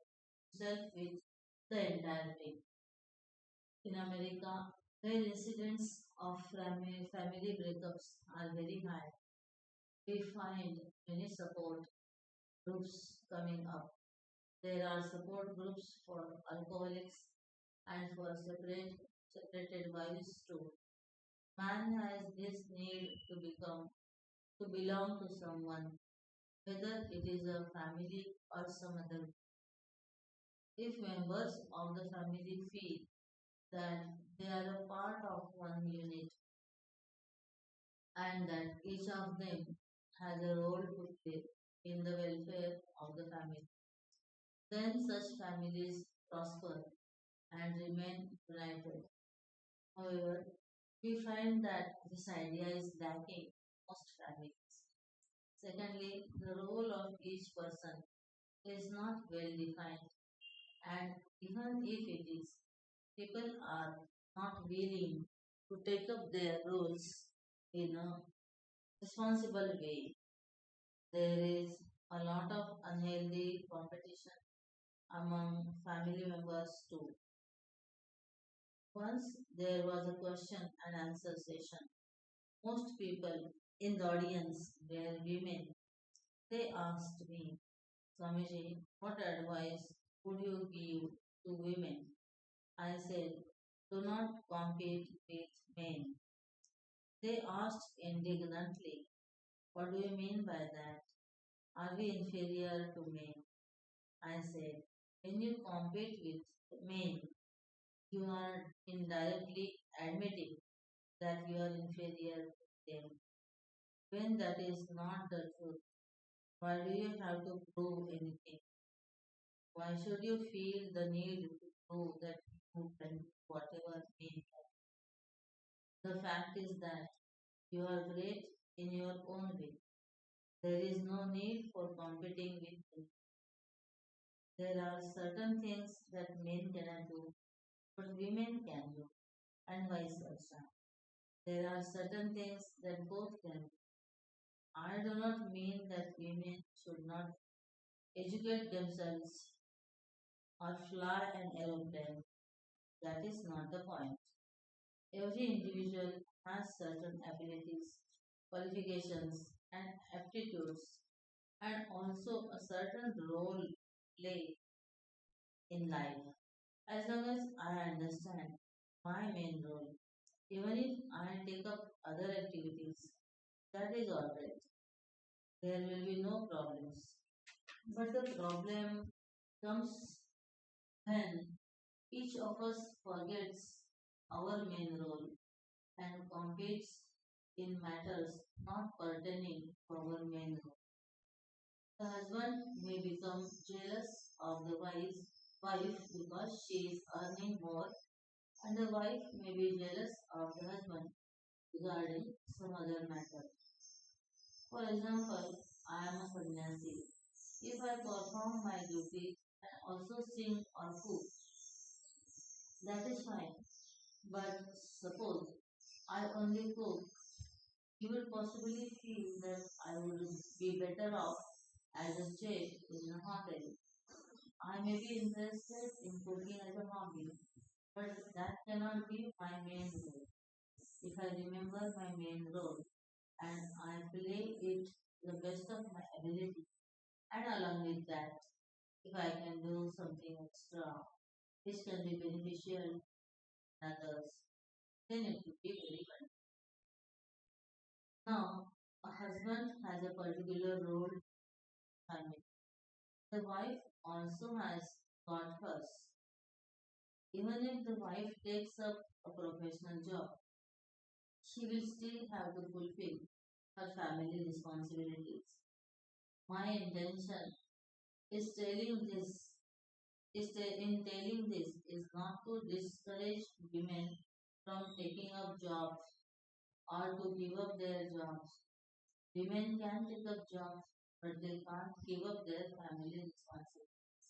[SPEAKER 1] himself with the entire team. In America, where incidents of family breakups are very high, we find many support groups coming up. There are support groups for alcoholics and for separated wives too. Man has this need to belong to someone, whether it is a family or some other. If members of the family feel that they are a part of one unit and that each of them has a role to play in the welfare of the family, then such families prosper and remain united. However, we find that this idea is lacking in most families. Secondly, the role of each person is not well defined, and even if it is, people are not willing to take up their roles in a responsible way. There is a lot of unhealthy competition among family members too. Once there was a question and answer session. Most people in the audience were women. They asked me, Swamiji, what advice would you give to women? I said, do not compete with men. They asked indignantly, what do you mean by that? Are we inferior to men? I said, when you compete with men, you are indirectly admitting that you are inferior to them. When that is not the truth, why do you have to prove anything? Why should you feel the need to prove that you can do whatever men can? The fact is that you are great in your own way. There is no need for competing with them. There are certain things that men cannot do, but women can do, and vice versa. There are certain things that both can do. I do not mean that women should not educate themselves or fly an aeroplane. That is not the point. Every individual has certain abilities, qualifications, and aptitudes, and also a certain role play in life. As long as I understand my main role, even if I take up other activities, that is alright. There will be no problems. But the problem comes when each of us forgets our main role and competes in matters not pertaining to our main role. The husband may become jealous of the wife because she is earning more, and the wife may be jealous of the husband regarding some other matter. For example, I am a sannyasi. If I perform my duty and also sing or cook, that is fine. But suppose I only cook, you will possibly feel that I would be better off as a chef in a hotel. I may be interested in cooking as a hobby, but that cannot be my main role. If I remember my main role and I play it to the best of my ability, and along with that, if I can do something extra which can be beneficial to others, then it would be very good. Now, a husband has a particular role in family. The wife also has got hers. Even if the wife takes up a professional job, she will still have to fulfill her family responsibilities. My intention is telling this in telling this is not to discourage women from taking up jobs or to give up their jobs. Women can take up jobs, but they can't give up their family responsibilities.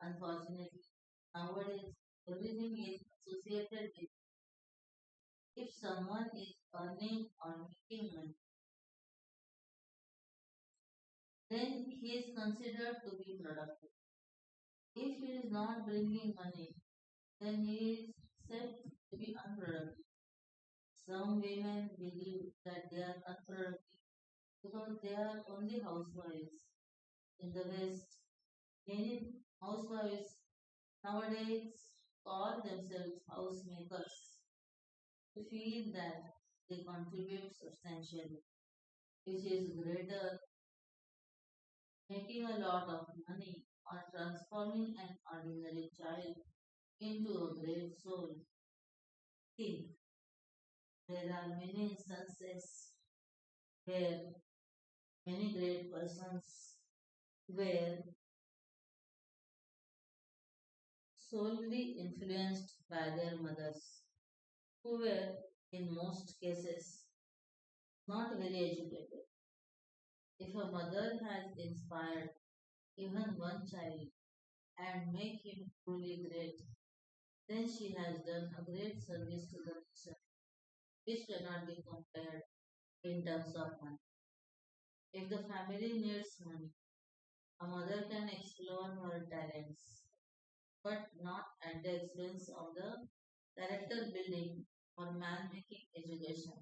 [SPEAKER 1] Unfortunately, nowadays everything is associated with if someone is earning or making money, then he is considered to be productive. If he is not bringing money, then he is said to be unproductive. Some women believe that they are unproductive because they are only housewives. In the West, many housewives nowadays call themselves housemakers to feel that they contribute substantially, which is greater making a lot of money or transforming an ordinary child into a great soul. Think there are many instances where many great persons were solely influenced by their mothers, who were in most cases not very educated. If a mother has inspired even one child and make him truly great, then she has done a great service to the nation, which cannot be compared in terms of money. If the family needs money, a mother can explore her talents, but not at the expense of the character building or man making education.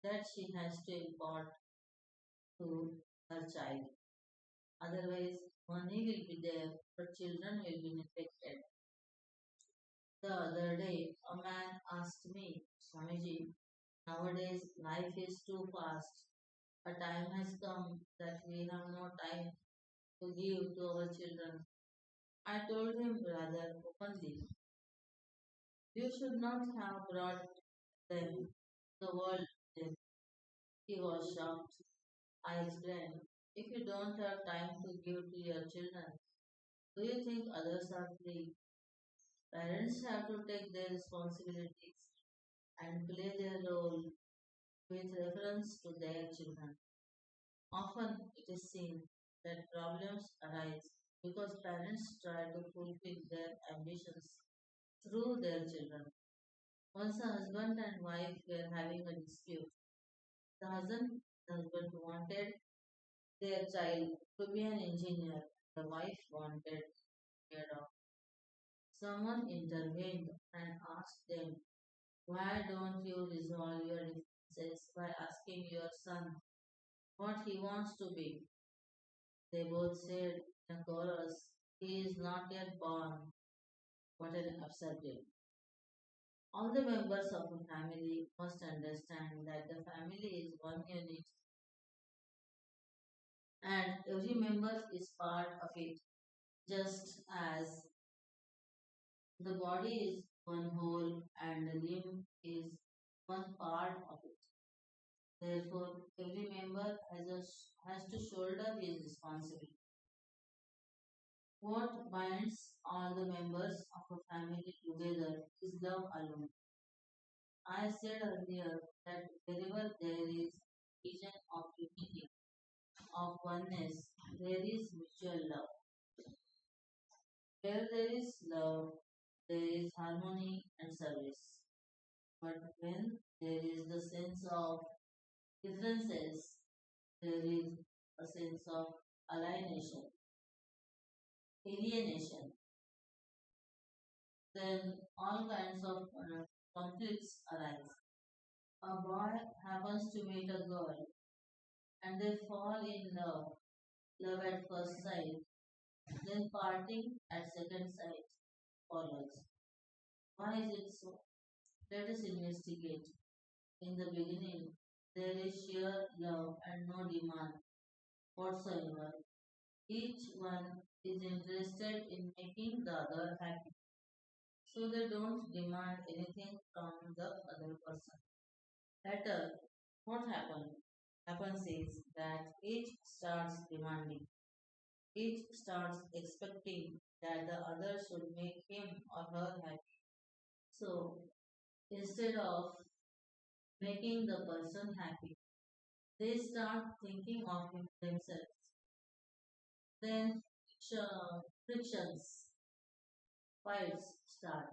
[SPEAKER 1] that she has to impart to her child. Otherwise, money will be there, but children will be neglected. The other day, a man asked me, Swamiji, nowadays life is too fast. A time has come that we have no time to give to our children. I told him rather openly, you should not have brought them the world. Then he was shocked. I explained, if you don't have time to give to your children, do you think others are free? Parents have to take their responsibilities and play their role with reference to their children. Often it is seen that problems arise because parents try to fulfill their ambitions through their children. Once a husband and wife were having a dispute. The husband wanted their child to be an engineer. The wife wanted to be a doctor. Someone intervened and asked them, why don't you resolve your differences by asking your son what he wants to be? They both said in a chorus, he is not yet born. What an absurdity. All the members of a family must understand that the family is one unit and every member is part of it, just as the body is one whole and the limb is one part of it. Therefore, every member has to shoulder his responsibility. What binds all the members of a family together is love alone. I said earlier that wherever there is vision of unity, of oneness, there is mutual love. Where there is love, there is harmony and service. But when there is the sense of differences, there is a sense of alienation. Then all kinds of conflicts arise. A boy happens to meet a girl and they fall in love at first sight, then parting at second sight follows. Why is it so? Let us investigate. In the beginning, there is sheer love and no demand whatsoever. Each one is interested in making the other happy, so they don't demand anything from the other person. Later, what happens is that each starts demanding, each starts expecting that the other should make him or her happy. So instead of making the person happy, they start thinking of him themselves. Then frictions, fights start.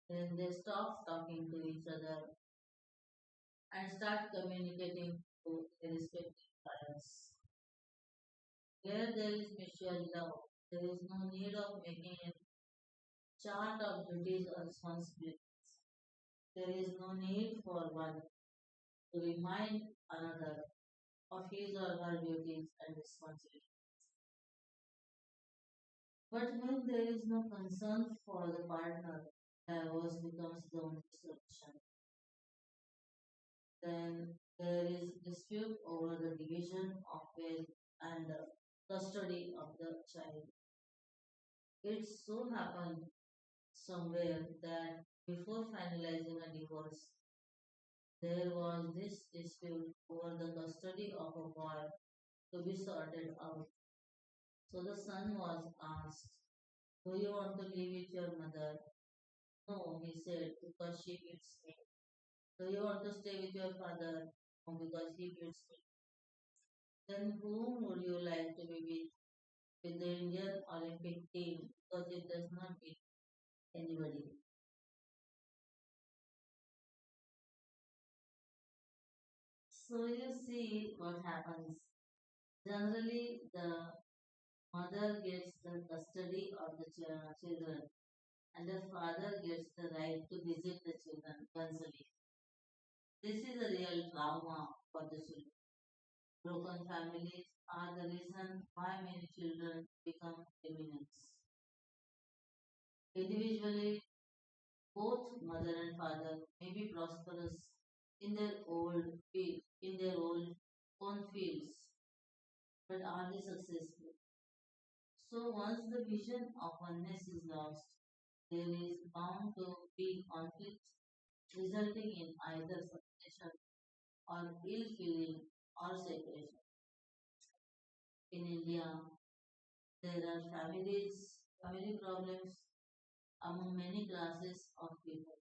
[SPEAKER 1] Then they stop talking to each other and start communicating to their respective parents. Where there is mutual love, there is no need of making a chart of duties or responsibilities. There is no need for one to remind another of his or her duties and responsibilities. But when there is no concern for the partner, divorce becomes the only solution. Then there is dispute over the division of wealth and the custody of the child. It so happened somewhere that before finalizing a divorce, there was this dispute over the custody of a boy to be sorted out. So the son was asked, do you want to live with your mother? No, he said, because she beats me. Do you want to stay with your father? No, because he beats me. Then whom would you like to be with? With the Indian Olympic team, because it does not beat anybody. So you see what happens. Generally, the mother gets the custody of the children, and the father gets the right to visit the children once a week. This is a real trauma for the children. Broken families are the reason why many children become criminals. Individually, both mother and father may be prosperous in their old own fields, but are they successful? So once the vision of oneness is lost, there is bound to be conflict resulting in either separation or ill feeling or separation. In India, there are family problems among many classes of people,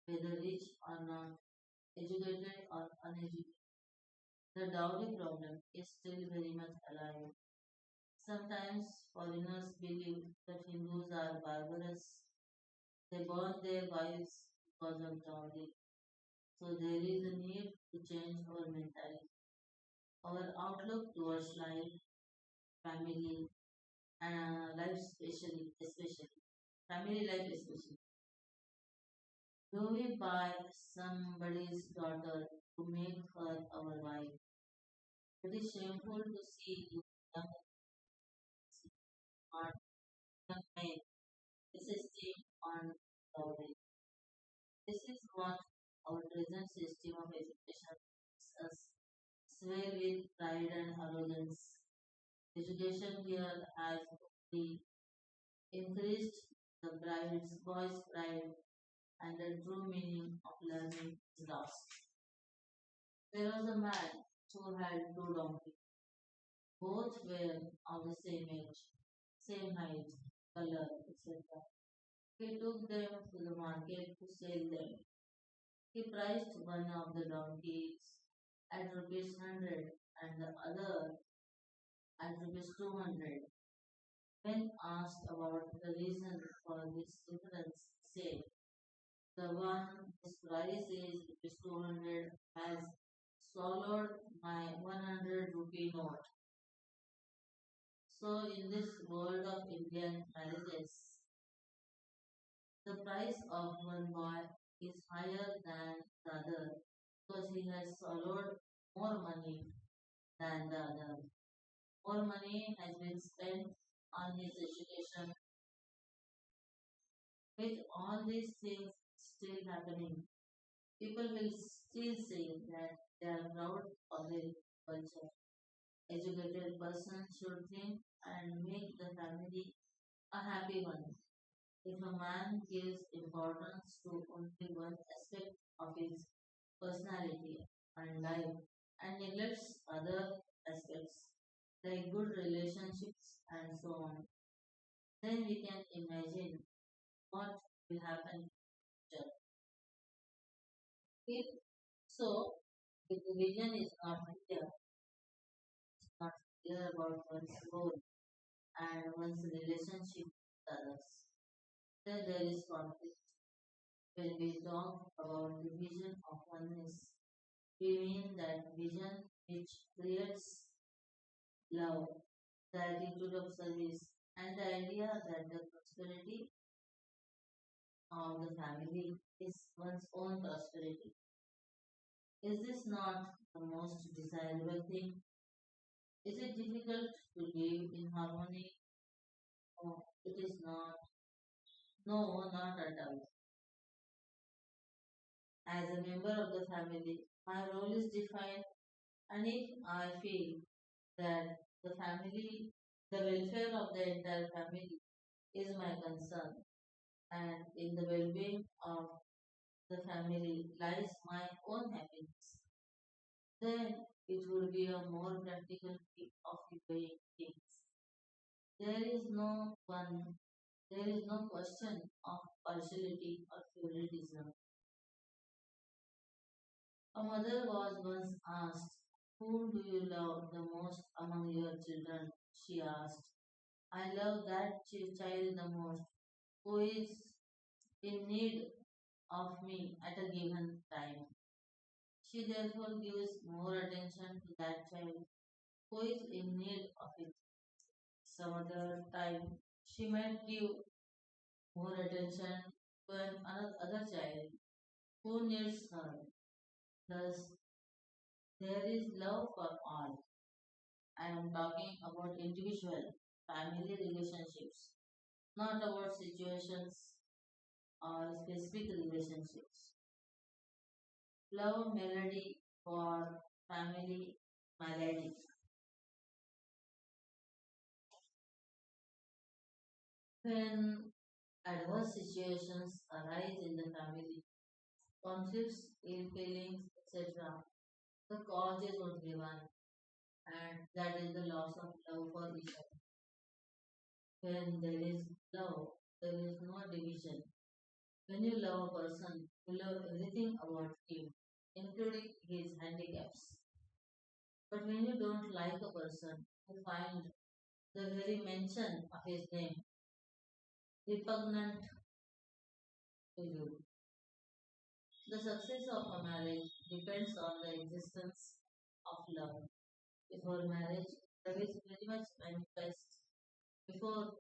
[SPEAKER 1] whether rich or not, educated or uneducated. The dowry problem is still very much alive. Sometimes foreigners believe that Hindus are barbarous. They burn their wives because of dowry. So there is a need to change our mentality, our outlook towards life, family, and life especially family life especially. Do we buy somebody's daughter to make her our wife? It is shameful to see young smart young men insisting on dowry. This is what our present system of education makes us swell with pride and arrogance. Education here has only increased the boy's pride, and the true meaning of learning is lost. There was a man who had two donkeys. Both were of the same age, same height, color, etc. He took them to the market to sell them. He priced one of the donkeys at rupees 100 and the other at rupees 200. When asked about the reason for this difference, he said, the one whose price is rupees 200 has swallowed my 100 rupee note. So, in this world of Indian marriages, the price of one boy is higher than the other because he has swallowed more money than the other. More money has been spent on his education. With all these things still happening, people will still say that they are proud of their culture. Educated person should think and make the family a happy one. If a man gives importance to only one aspect of his personality and life and neglects other aspects like good relationships and so on, then we can imagine what will happen in the future. If so, if the vision is not clear about one's role and one's relationship with others, then there is conflict. When we talk about the vision of oneness, we mean that vision which creates love, the attitude of service, and the idea that the prosperity of the family is one's own prosperity. Is this not the most desirable thing? Is it difficult to live in harmony? No, it is not. No, not at all. As a member of the family, my role is defined, and if I feel that the welfare of the entire family is my concern, and in the well-being of the family lies my own happiness, then it would be a more practical way of viewing things. There is no one, there is no question of partiality or favoritism. A mother was once asked, whom do you love the most among your children? She asked. I love that child the most, who is in need of me at a given time. She therefore gives more attention to that child who is in need of it. Some other time, she might give more attention to other child who needs her. Thus, there is love for all. I am talking about individual family relationships, not about situations or specific relationships. Love melody for family melody. When adverse situations arise in the family, conflicts, ill feelings, etc., the cause is only one, and that is the loss of love for each other. When there is love, there is no division. When you love a person, you love everything about him, including his handicaps. But when you don't like a person, you find the very mention of his name repugnant to you. The success of a marriage depends on the existence of love. Before marriage, love is very much manifest. Before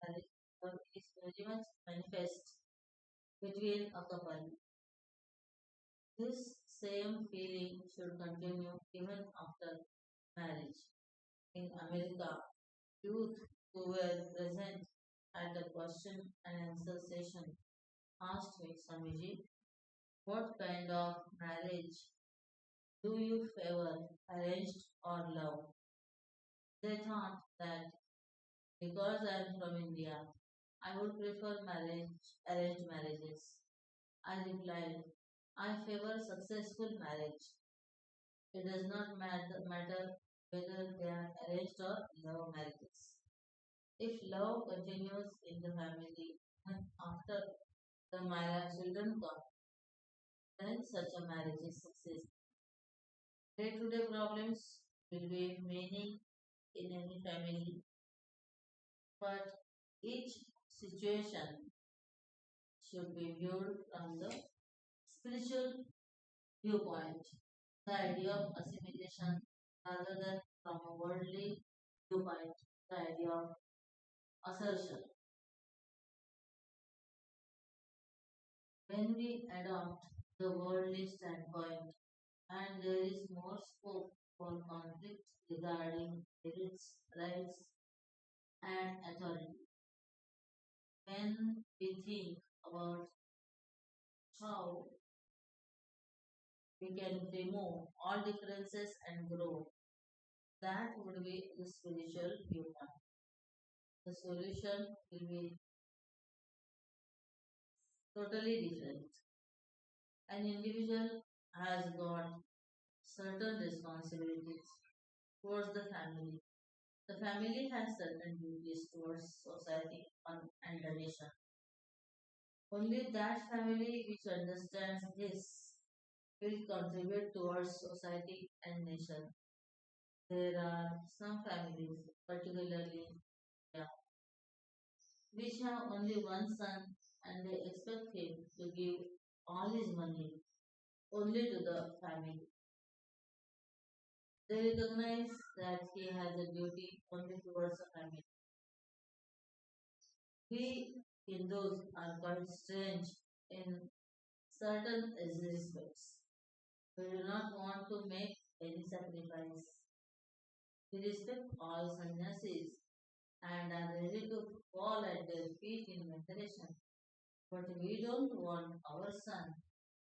[SPEAKER 1] marriage, love is very much manifest between a couple. This same feeling should continue even after marriage. In America, youth who were present at the question and answer session asked me, Swamiji, what kind of marriage do you favor, arranged or love? They thought that because I am from India, I would prefer arranged marriages. I replied, I favor successful marriage. It does not matter whether they are arranged or love marriages. If love continues in the family and after the marriage children come, then such a marriage is success. Day-to-day problems will be many in any family, but each situation should be viewed from the spiritual viewpoint. The idea of assimilation rather than from a worldly viewpoint, the idea of assertion. When we adopt the worldly standpoint, and there is more scope for conflict regarding merits, rights, and authority. When we think about how we can remove all differences and grow, that would be the spiritual viewpoint. The solution will be totally different. An individual has got certain responsibilities towards the family. The family has certain duties towards society and the nation. Only that family which understands this will contribute towards society and nation. There are some families, particularly yeah, which have only one son and they expect him to give all his money only to the family. They recognize that he has a duty only towards the family. We Hindus are quite strange in certain respects. We do not want to make any sacrifice. We respect all sannyasis and are ready to fall at their feet in veneration. But we don't want our son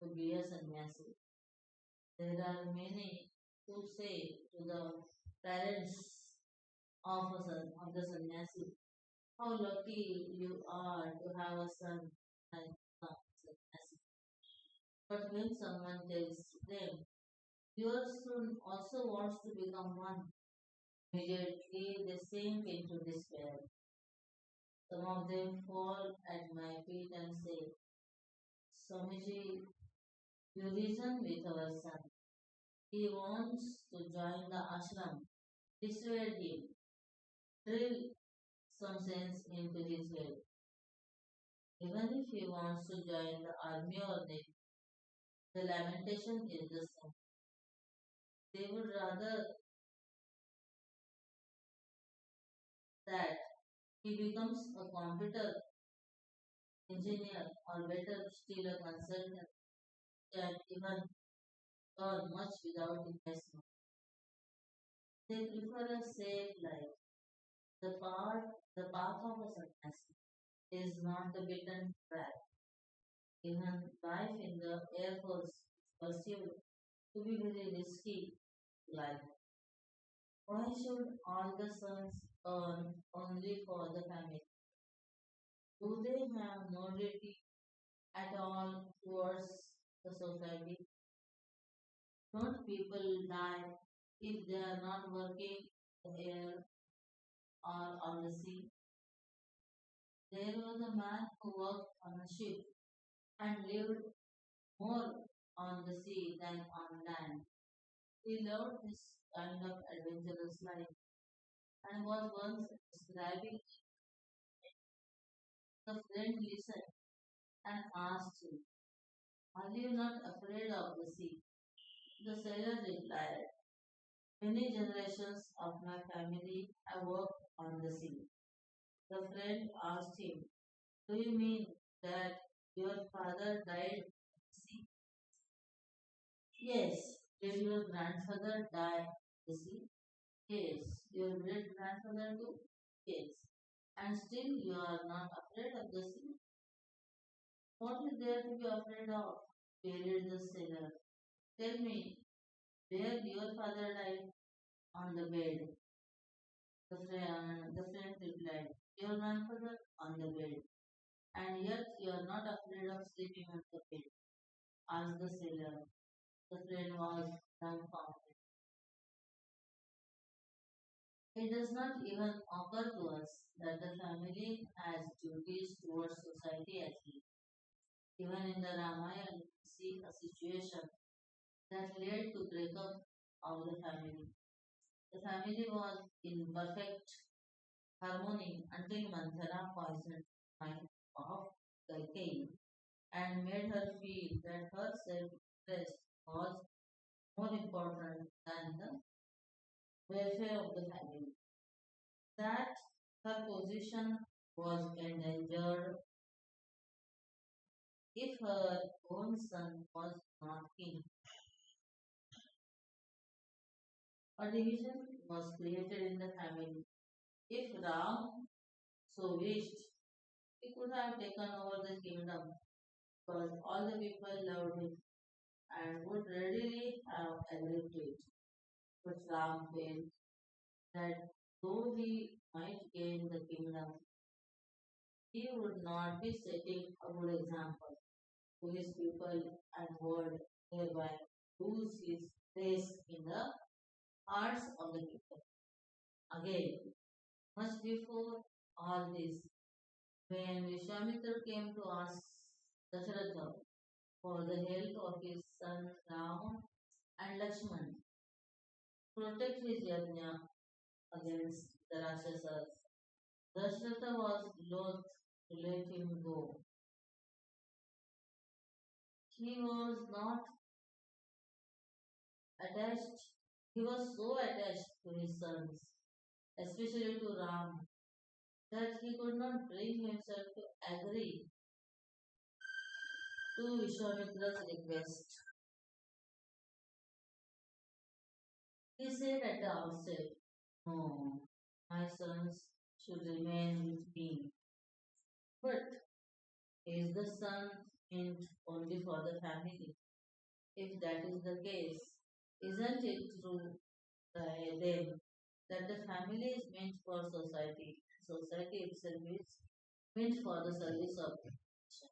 [SPEAKER 1] to be a sannyasi. There are many who say to the parents of the sannyasi, how lucky you are to have a son like a sannyasi. But when someone tells them, your son also wants to become one, immediately they sink into despair. Some of them fall at my feet and say, Swamiji, you reason with our son. He wants to join the ashram. Dissuade him. Drill some sense into his head. Even if he wants to join the army or navy, the lamentation is the same. They would rather that he becomes a computer engineer or better still a consultant than even earn much without investment. They prefer a safe life. The path of a sannyasi is not the beaten track. Even life in the Air Force is perceived to be very risky life. Why should all the sons earn only for the family? Do they have no duty at all towards the society? Don't people die if they are not working in the air or on the sea? There was a man who worked on a ship and lived more on the sea than on land. He loved this kind of adventurous life and was once describing the friend listened and asked him, are you not afraid of the sea? The sailor replied, many generations of my family have worked on the sea. The friend asked him, do you mean that your father died at sea? Yes. Did your grandfather die at the sea? Yes. Your great grandfather too? Yes. And still you are not afraid of the sea? What is there to be afraid of? Queried the sailor. Tell me, where your father died? On the bed. The friend replied, your grandfather on the bed. And yet you are not afraid of sleeping on the bed, asked the sailor. The friend was dumbfounded. It does not even occur to us that the family has duties towards society as well. Even in the Ramayana, we see a situation that led to breakup of the family. The family was in perfect harmony until Manthara poisoned the mind of Kaikeyi and made her feel that her self-interest was more important than the welfare of the family. That her position was endangered if her own son was not king. A division was created in the family. If Ram so wished, he could have taken over the kingdom because all the people loved him and would readily have agreed to it. But Ram felt that though he might gain the kingdom, he would not be setting a good example to his people and would thereby lose his place in the hearts of the people. Again, much before all this, when Vishwamitra came to ask Dasharatha for the help of his son Ram and Lakshman to protect his yajna against the Rakshasas, Dasharatha was loath to let him go. He was not attached, he was so attached to his sons, especially to Ram, that he could not bring himself to agree to Vishwamitra's request. He said at the outset, no, my sons should remain with me. But is the son meant only for the family? If that is the case, isn't it true then that the family is meant for society? Society itself is meant for the service of the nation.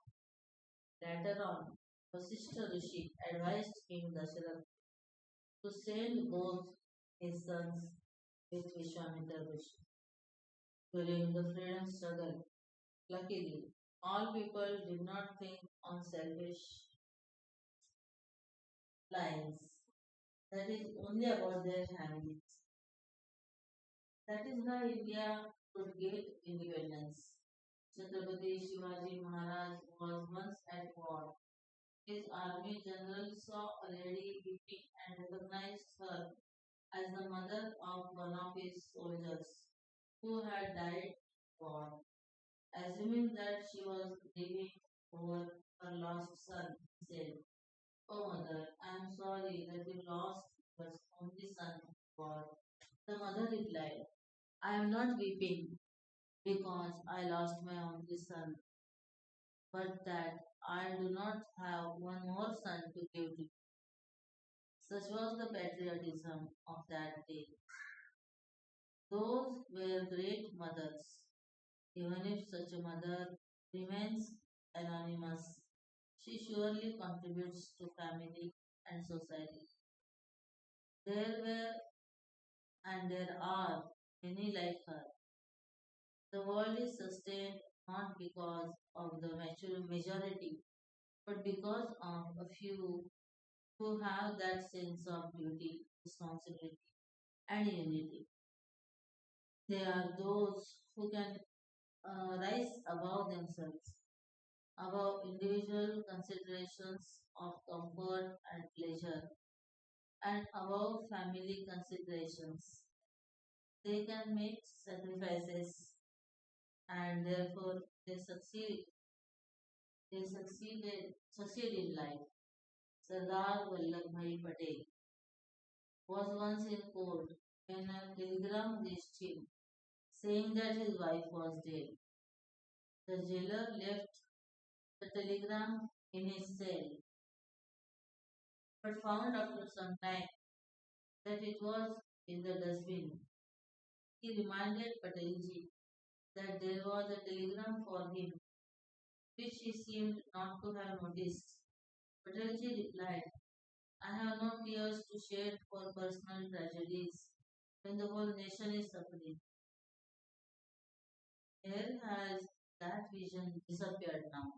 [SPEAKER 1] Later on, Vasishtha Rishi advised King Dasharatha to send both his sons with Vishwamitra Rishi during the freedom struggle. Luckily, all people did not think on selfish lines. That is only about their families. That is why India could get independence. Chhatrapati Shivaji Maharaj was once at war. His army general saw a lady weeping and recognized her as the mother of one of his soldiers who had died in war. Assuming that she was grieving over her lost son, he said, Oh, mother, I am sorry that you lost your only son. God. The mother replied, I am not weeping because I lost my only son, but that I do not have one more son to give to you. Such was the patriotism of that day. Those were great mothers. Even if such a mother remains anonymous, she surely contributes to family and society. There were and there are many like her. The world is sustained not because of the majority, but because of a few who have that sense of duty, responsibility, and unity. They are those who can rise above themselves, above individual considerations of comfort and pleasure, and above family considerations. They can make sacrifices and therefore succeed in life. Sardar Vallabhbhai Patel was once in court when a telegram reached him saying that his wife was dead. The jailer left the telegram in his cell but found after some time that it was in the dustbin. He reminded Patelji that there was a telegram for him, which he seemed not to have noticed. Patelji replied, I have no tears to shed for personal tragedies when the whole nation is suffering. Where has that vision disappeared now?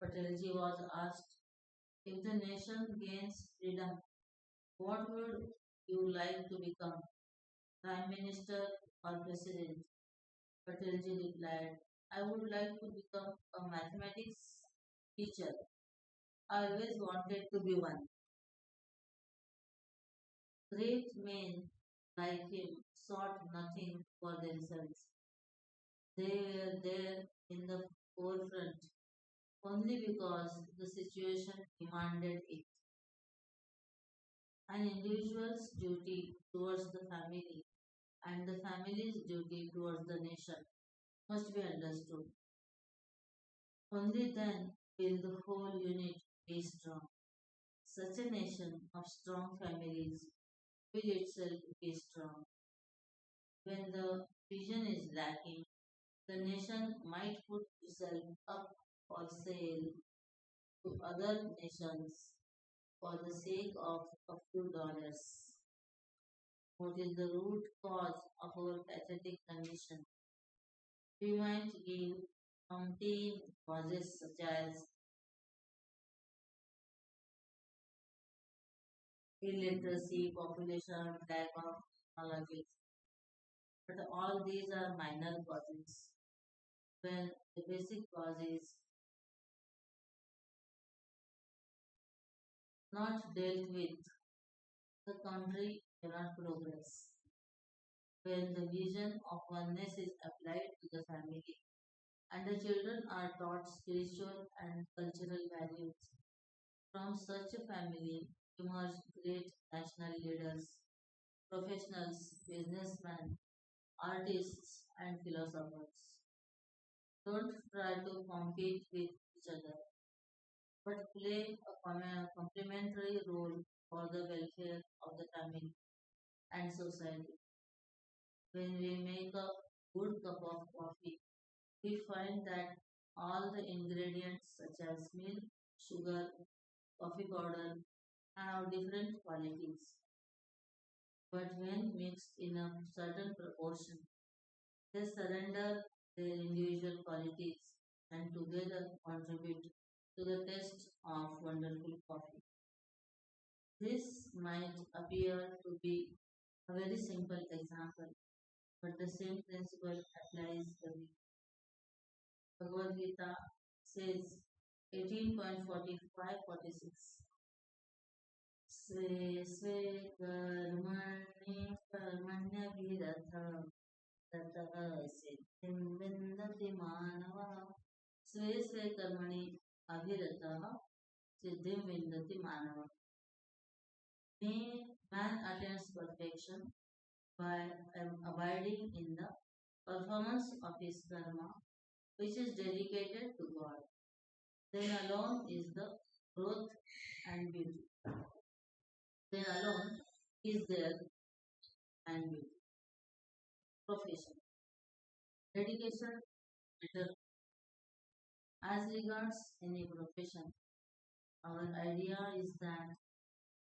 [SPEAKER 1] Patelji was asked, if the nation gains freedom, what would you like to become? Prime Minister or President? Patelji replied, I would like to become a mathematics teacher. I always wanted to be one. Great men like him sought nothing for themselves. They were there in the forefront only because the situation demanded it. An individual's duty towards the family and the family's duty towards the nation must be understood. Only then will the whole unit be strong. Such a nation of strong families will itself be strong. When the vision is lacking, the nation might put itself up for sale to other nations for the sake of a few dollars. What is the root cause of our pathetic condition? We might give umpteen causes such as illiteracy, population, lack of technology, but all these are minor causes. When the basic cause is not dealt with, the country cannot progress. When the vision of oneness is applied to the family and the children are taught spiritual and cultural values, from such a family emerge great national leaders, professionals, businessmen, artists, and philosophers. Don't try to compete with each other, but play a complementary role for the welfare of the family and society. When we make a good cup of coffee, we find that all the ingredients such as milk, sugar, coffee powder have different qualities. But when mixed in a certain proportion, they surrender their individual qualities and together contribute to the taste of wonderful coffee. This might appear to be a very simple example, but the same principle applies everywhere. Bhagavad Gita says 18.45-46. स्वे स्वे कर्मणि कर्मण्यभिरता ततः सिद्धिं विन्दति मानवः स्वे स्वे कर्मणि अभिरतः Siddhim Vindati Manava. Man attains perfection by abiding in the performance of his karma, which is dedicated to God. Then alone is the growth and beauty. Then alone is there and beauty. Profession. Dedication matter as regards any profession. Our idea is that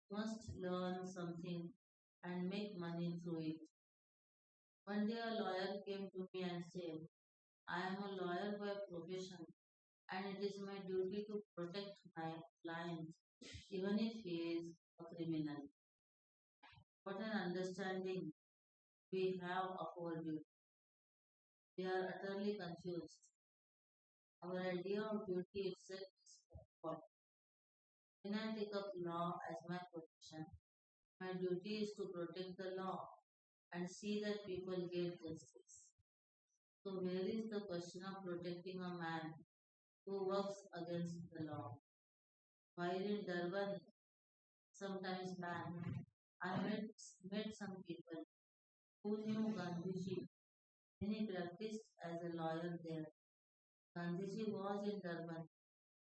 [SPEAKER 1] you must learn something and make money through it. One day a lawyer came to me and said, I am a lawyer by profession and it is my duty to protect my client even if he is a criminal. What an understanding we have of our duty. We are utterly confused. Our idea of duty itself is false. When I take up law as my profession, my duty is to protect the law and see that people get justice. So where is the question of protecting a man who works against the law? While in Durban, sometimes banned, met some people who knew Gandhiji when he practiced as a lawyer there. Gandhiji was in Durban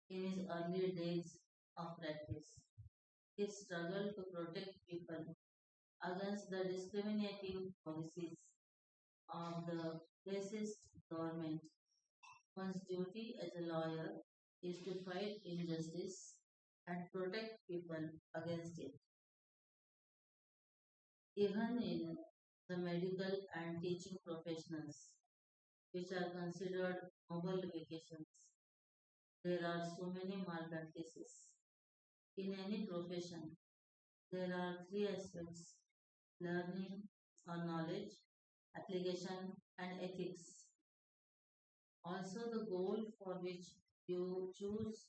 [SPEAKER 1] in his early days of practice. He struggled to protect people against the discriminating policies of the racist government. One's duty as a lawyer is to fight injustice and protect people against it. Even in the medical and teaching professionals, which are considered noble vocations, there are so many malpractices. In any profession, there are three aspects: learning or knowledge, application, and ethics. Also, the goal for which you choose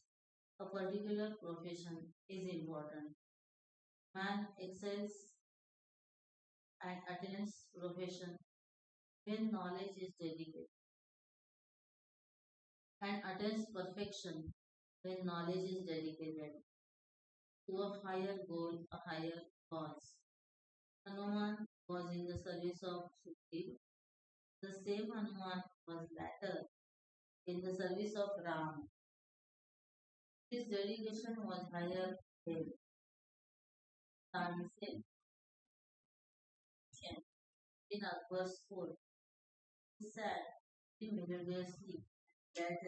[SPEAKER 1] a particular profession is important. Man excels and attains profession when knowledge is dedicated, and attains perfection when knowledge is dedicated to a higher goal, a higher cause. Hanuman was in the service of Sukhdev. The same Hanuman was later in the service of Ram. His dedication was higher than Tansen in Akbar's court. He sat immediately that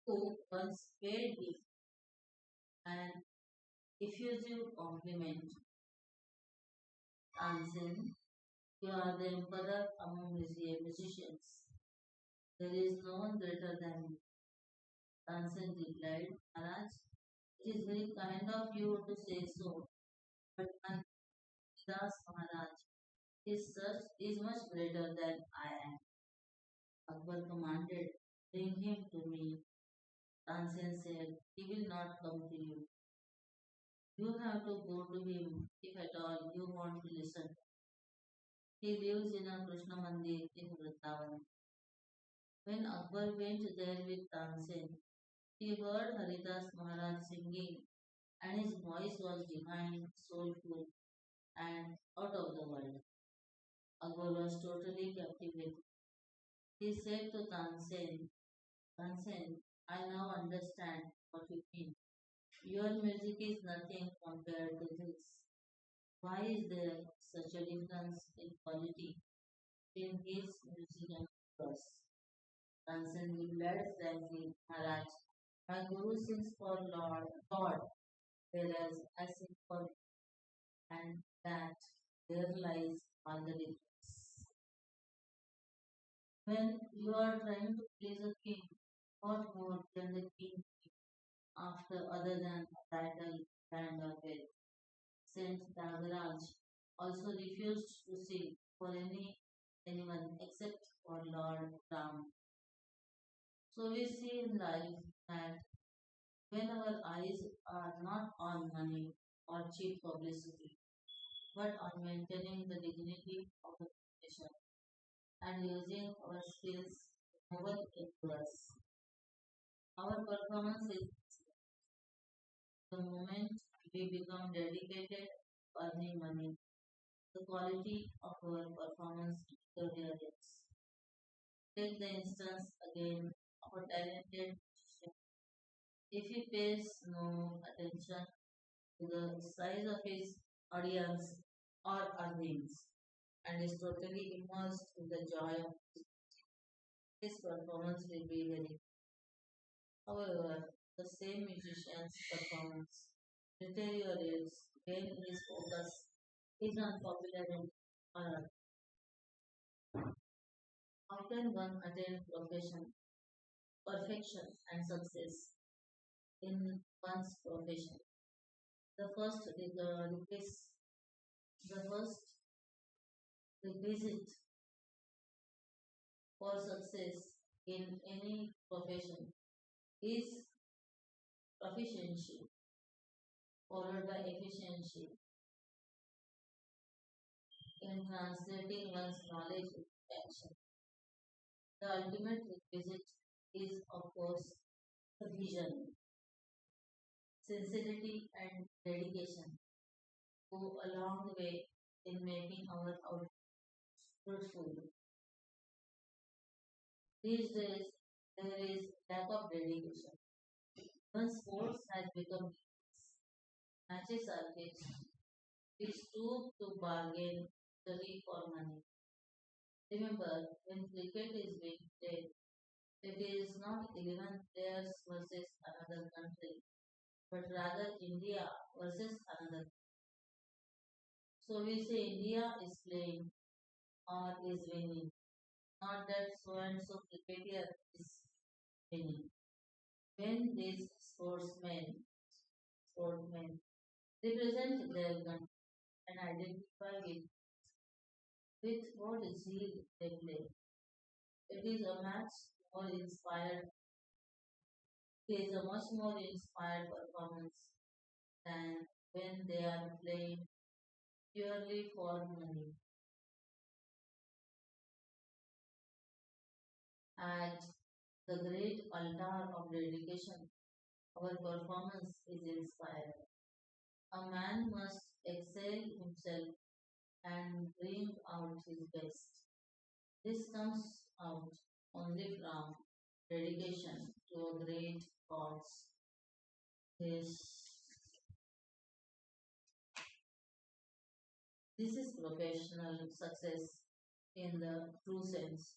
[SPEAKER 1] who once paid him an effusive compliment. Tansen, you are the emperor among musicians. There is no one greater than you. Tansen replied, Maharaj, it is very kind of you to say so, but Mandas Maharaj is much greater than I am. Akbar commanded, bring him to me. Tansen said, he will not come to you. You have to go to him if at all you want to listen. He lives in a Krishna Mandir in Vrindavan. When Akbar went there with Tansen, he heard Haridas Maharaj singing, and his voice was divine, soulful, and out of the world. Akbar was totally captivated. He said to Tansen, Tansen, I now understand what you mean. Your music is nothing compared to this. Why is there such a difference in quality in his music and yours? Tansen replied frankly, Maharaj, my Guru sings for God, whereas I sing for me, and that there lies all the difference. When you are trying to please a king, what more can the king after other than a title, land, or wealth? Saint Nagaraj also refused to sing for anyone except for Lord Ram. So we see in life that when our eyes are not on money or cheap publicity, but on maintaining the dignity of the profession and using our skills to noble influence. Our performance is the moment we become dedicated to earning money. The quality of our performance deteriorates. Take the instance again of a talented musician. If he pays no attention to the size of his audience or earnings and is totally immersed in the joy of his performance will be very. However, the same musician's performance deteriorates when his focus is on popularity or how can one attain perfection and success in one's profession? The first, the first requisite for success in any profession is proficiency, followed by efficiency in translating one's knowledge into action. The ultimate requisite is, of course, the vision, sincerity, and dedication go a long way in making our output fruitful. These days, there is lack of dedication. When sports has become matches are fixed, we stoop to bargain literally for money. Remember, when cricket is being played, it is not 11 players versus another country, but rather India versus another. So we say India is playing or is winning, not that so and so cricketer is winning. When these sportsmen represent their country and identify with what zeal they play, it is a much more inspired, it is a much more inspired performance than when they are playing purely for money. At the great altar of dedication, our performance is inspired. A man must excel himself and bring out his best. This comes out only from dedication to a great cause. This, this is professional success in the true sense.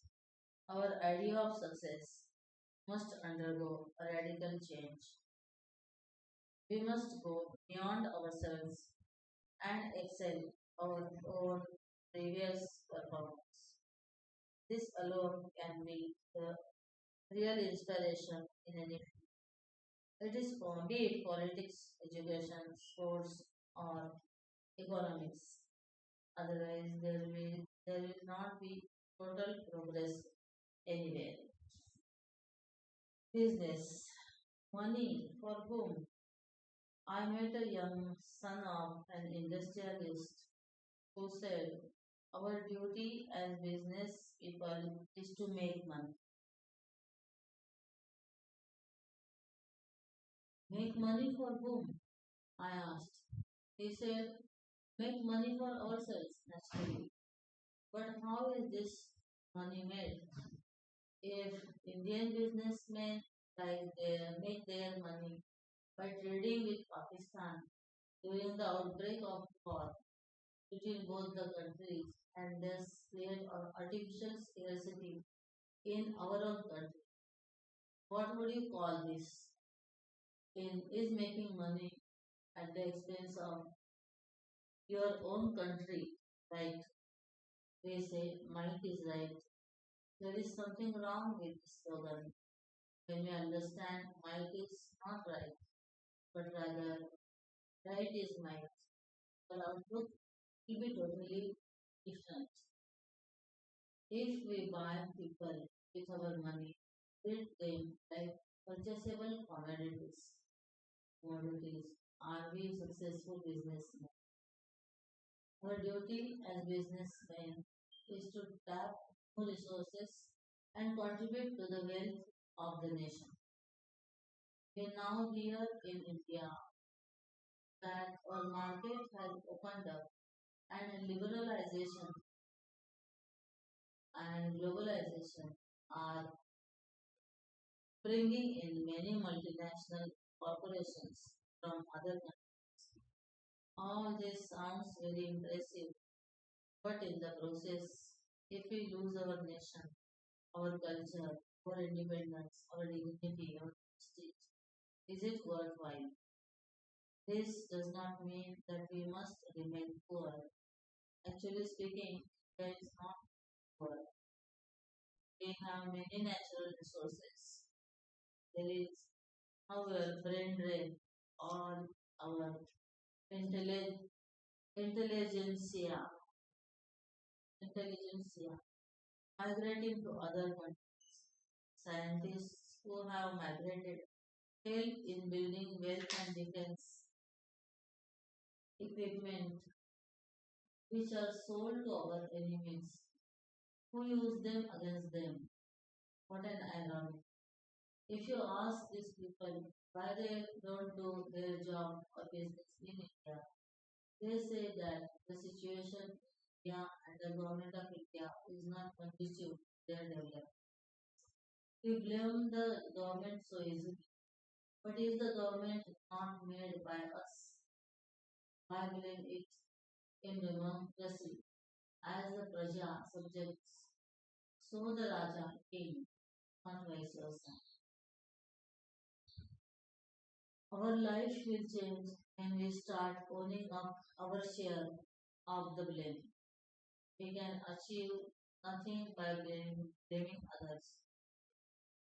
[SPEAKER 1] Our idea of success must undergo a radical change. We must go beyond ourselves and excel our own previous performance. This alone can be the real inspiration in any field. It is for be it politics, education, sports, or economics. Otherwise, there will not be total progress anywhere. Business, money for whom? I met a young son of an industrialist who said, our duty as business people is to make money. Make money for whom? I asked. He said, make money for ourselves, naturally. But how is this money made? If Indian businessmen make their money by trading with Pakistan during the outbreak of war between both the countries and thus create an artificial scarcity in our own country. What would you call this? Is making money at the expense of your own country, right? They say might is right. There is something wrong with this slogan. When we understand might is not right, but rather right is might, the outlook will be totally different. If we buy people with our money, treat them like purchasable commodities, are we successful businessmen? Our duty as businessmen is to tap new resources and contribute to the wealth of the nation. We now hear in India that our market has opened up and globalization are bringing in many multinational corporations from other countries. All this sounds very impressive, but in the process, if we lose our nation, our culture, our independence, our dignity, our prestige, is it worthwhile? This does not mean that we must remain poor. Actually speaking, India is not poor. We have many natural resources. There is our brain drain, all our intelli- intelligentsia, intelligentsia migrating to other countries. Scientists who have migrated help in building wealth and defense equipment which are sold to our enemies who use them against them. What an irony. If you ask these people why they don't do their job or business in India, they say that the situation in India and the government of India is not conducive to their development. We blame the government so easily. But is the government not made by us? Why blame it in democracy as the Praja subjects, so the Raja king, not vice versa? Our life will change when we start owning up our share of the blame. We can achieve nothing by blaming others.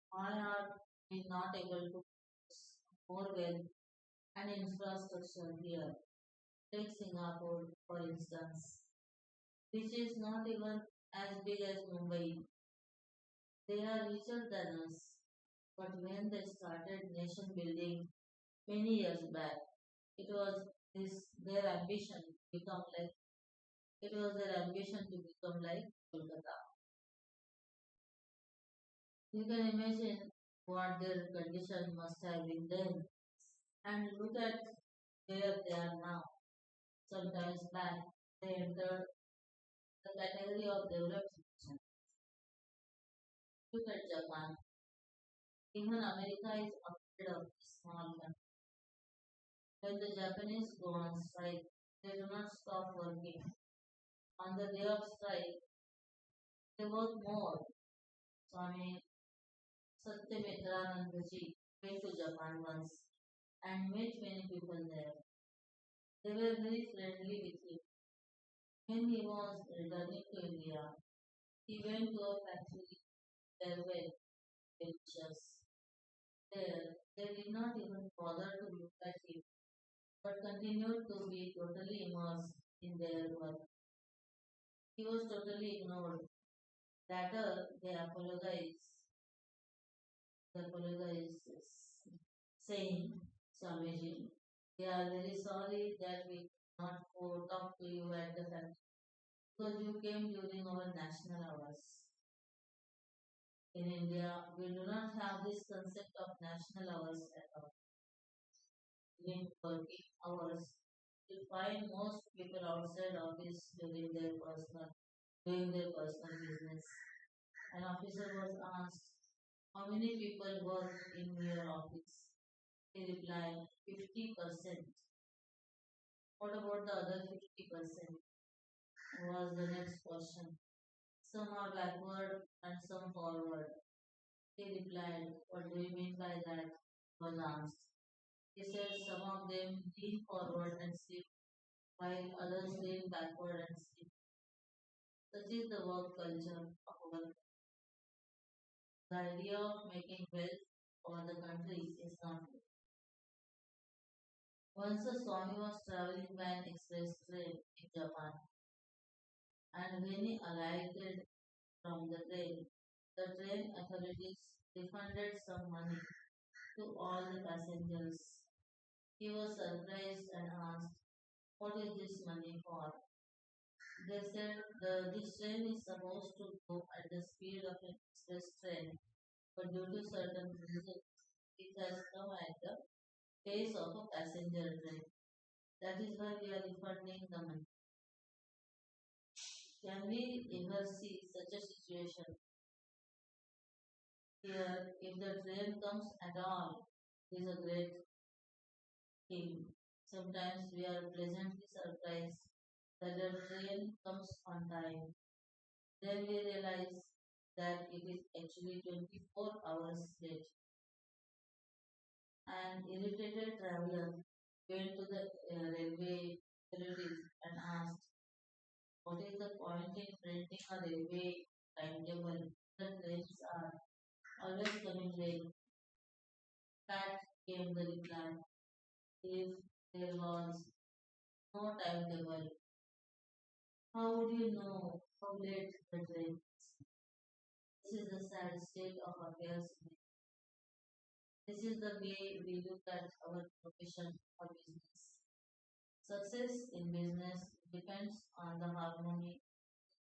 [SPEAKER 1] Why are we not able to produce more wealth and infrastructure here? Take Singapore, for instance, which is not even as big as Mumbai. They are richer than us. But when they started nation building many years back, it was this their ambition to become like it was their ambition to become like Kolkata. You can imagine what their condition must have been then. And look at where they are now. Sometimes back, they entered the category of developed nation. Look at Japan. Even America is afraid of this small country. When the Japanese go on strike, they do not stop working. On the day of strike, they work more. Swami Satyamitranandaji went to Japan once and met many people there. They were very friendly with him. When he was returning to India, he went to a factory. There were delicious. There, they did not even bother to look at him, but continued to be totally immersed in their work. He was totally ignored. Later, they apologized, saying, Swamiji, we are very sorry that we could not go talk to you at the factory because you came during our national hours. In India, we do not have this concept of national hours at all. During working hours, you find most people outside office doing their personal business. An officer was asked, how many people work in your office? He replied, 50%. What about the other 50%? Was the next question. Some are backward and some forward. He replied, what do you mean by that? Was asked. He said some of them lean forward and sleep, while others lean backward and sleep. Such is the work culture of our. The idea of making wealth for the country is not new. Once a Swami was traveling by an express train in Japan, and when he alighted from the train authorities refunded some money to all the passengers. He was surprised and asked, what is this money for? They said this train is supposed to go at the speed of an express train, but due to certain reasons, It has come at the pace of a passenger train. That is why we are refunding the money. Can we ever see such a situation here? If the train comes at all, it is a great thing. Sometimes we are pleasantly surprised that the train comes on time. Then we realize that it is actually 24 hours late. An irritated traveler went to the railway authorities and asked, what is the point in printing a railway timetable? The trains are always coming late. That came the reply. If there was no timetable, how would you know how late the train is? This is the sad state of affairs. This is the way we look at our profession or business. Success in business depends on the harmony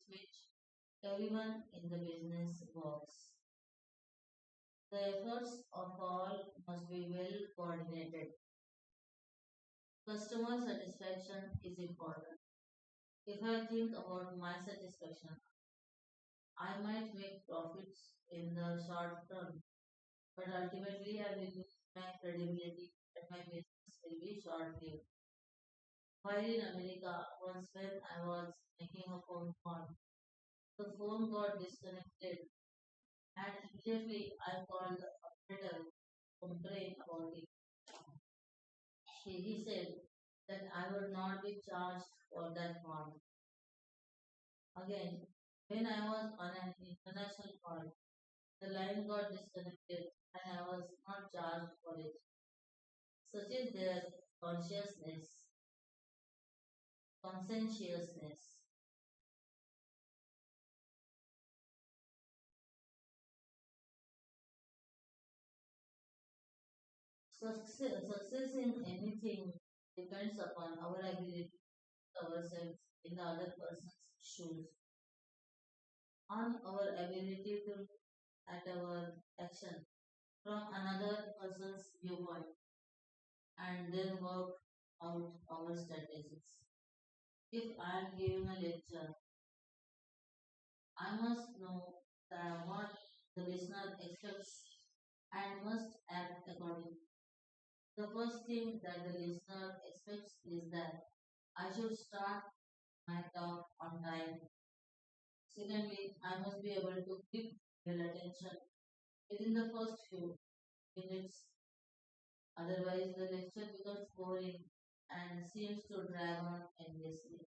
[SPEAKER 1] with which everyone in the business works. The efforts of all must be well coordinated. Customer satisfaction is important. If I think about my satisfaction, I might make profits in the short term, but ultimately I will lose my credibility and my business will be short lived. While in America, once when I was making a phone call, the phone got disconnected and immediately I called the operator to complain about it. He said that I would not be charged for that call. Again, when I was on an international call, the line got disconnected and I was not charged for it. Such is their consciousness, conscientiousness. Success in anything depends upon our ability to put ourselves in the other person's shoes, on our ability to look at our action from another person's viewpoint and then work out our strategies. If I am giving a lecture, I must know that what the listener expects and must act accordingly. The first thing that the listener expects is that I should start my talk on time. Secondly, I must be able to give their attention within the first few minutes, otherwise, the lecture becomes boring and seems to drag on endlessly.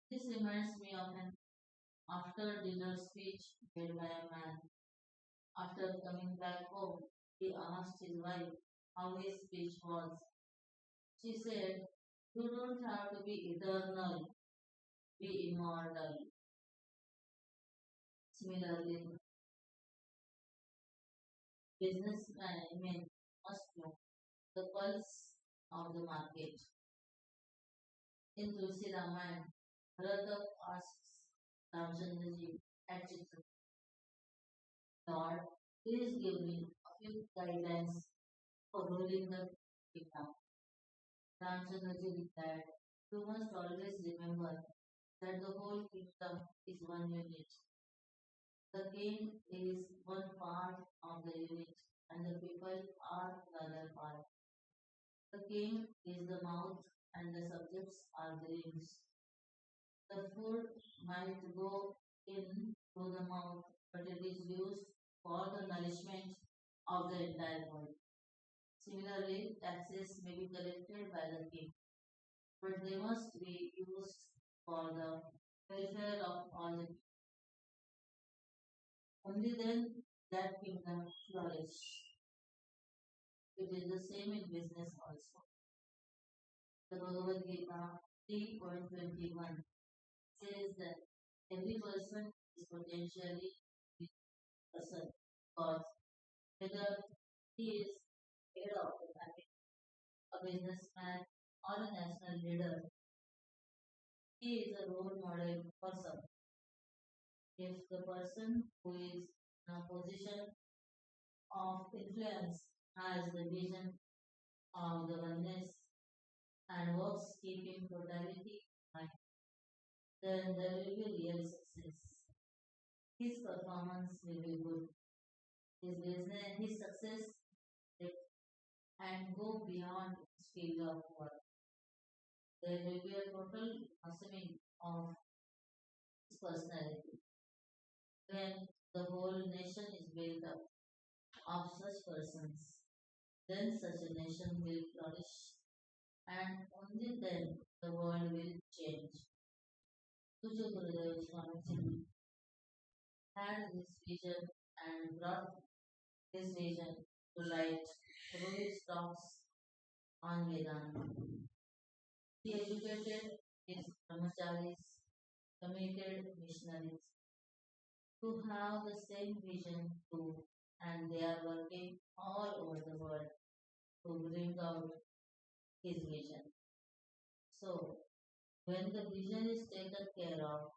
[SPEAKER 1] This reminds me of an after dinner speech made by a man. After coming back home, he asked his wife how his speech was. She said, you don't have to be eternal, be immortal. Similarly, businessmen must know the pulse of the market. In Tulsi Ramayana, Bharata asks Ramchandraji at Chitrakuta, Lord, please give me a few guidelines for ruling the kingdom. Ramchandraji replied, you must always remember that the whole kingdom is one unit. The king is one part of the unit and the people are the other part. The king is the mouth and the subjects are the limbs. The food might go in through the mouth, but it is used for the nourishment of the entire body. Similarly, taxes may be collected by the king, but they must be used for the welfare of all the people. Only then that kingdom flourish. It is the same in business also. The Bhagavad Gita 3.21 says that every person is potentially a person because whether he is head of the family, a businessman, or a national leader, he is a role model for some. If the person who is in a position of influence has the vision of the oneness and works keeping totality in mind, then there will be real success. His performance will be good. His business, his success will and go beyond its field of work. There will be a total blossoming of his personality. When the whole nation is built up of such persons, then such a nation will flourish, and only then the world will change. Puja Gurudev Swami had this vision and brought this vision to light through his talks on Vedanta. He educated his brahmacharis, committed missionaries to have the same vision too, and they are working all over the world to bring out his vision. So, when the vision is taken care of,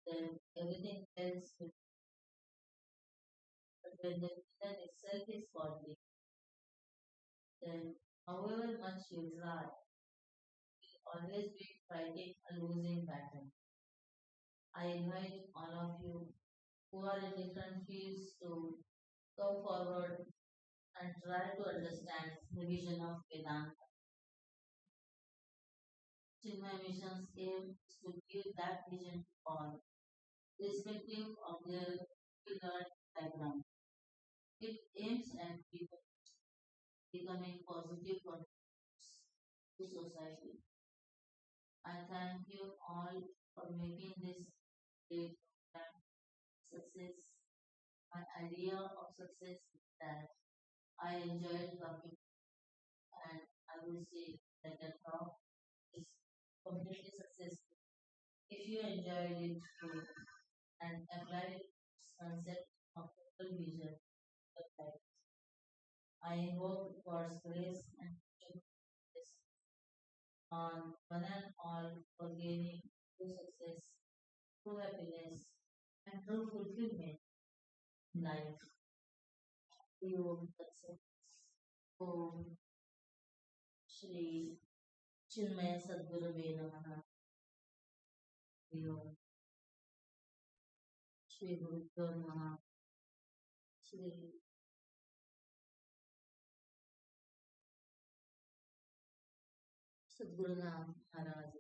[SPEAKER 1] then everything else will. But when the vision itself is faulty, then however much you try, you'll always be fighting a losing battle. I invite all of you who are in different fields to come forward and try to understand the vision of Vedanta. Chinmaya Mission's aim is to give that vision to all, irrespective of their learned background. It aims at people becoming positive contributors to society. I thank you all for making this great program success. My idea of success is that I enjoyed talking and I will say that the talk is completely successful. If you enjoyed it too and applied its concept of total vision of life, I invoke God's grace and blessings on one and all for gaining true success, true happiness, and true fulfillment in life. Om Tat Sat. Om Shri Chinmaya Sadgurave Namaha. Om Shri Guru Namaha. Shri Sadguru Maharaj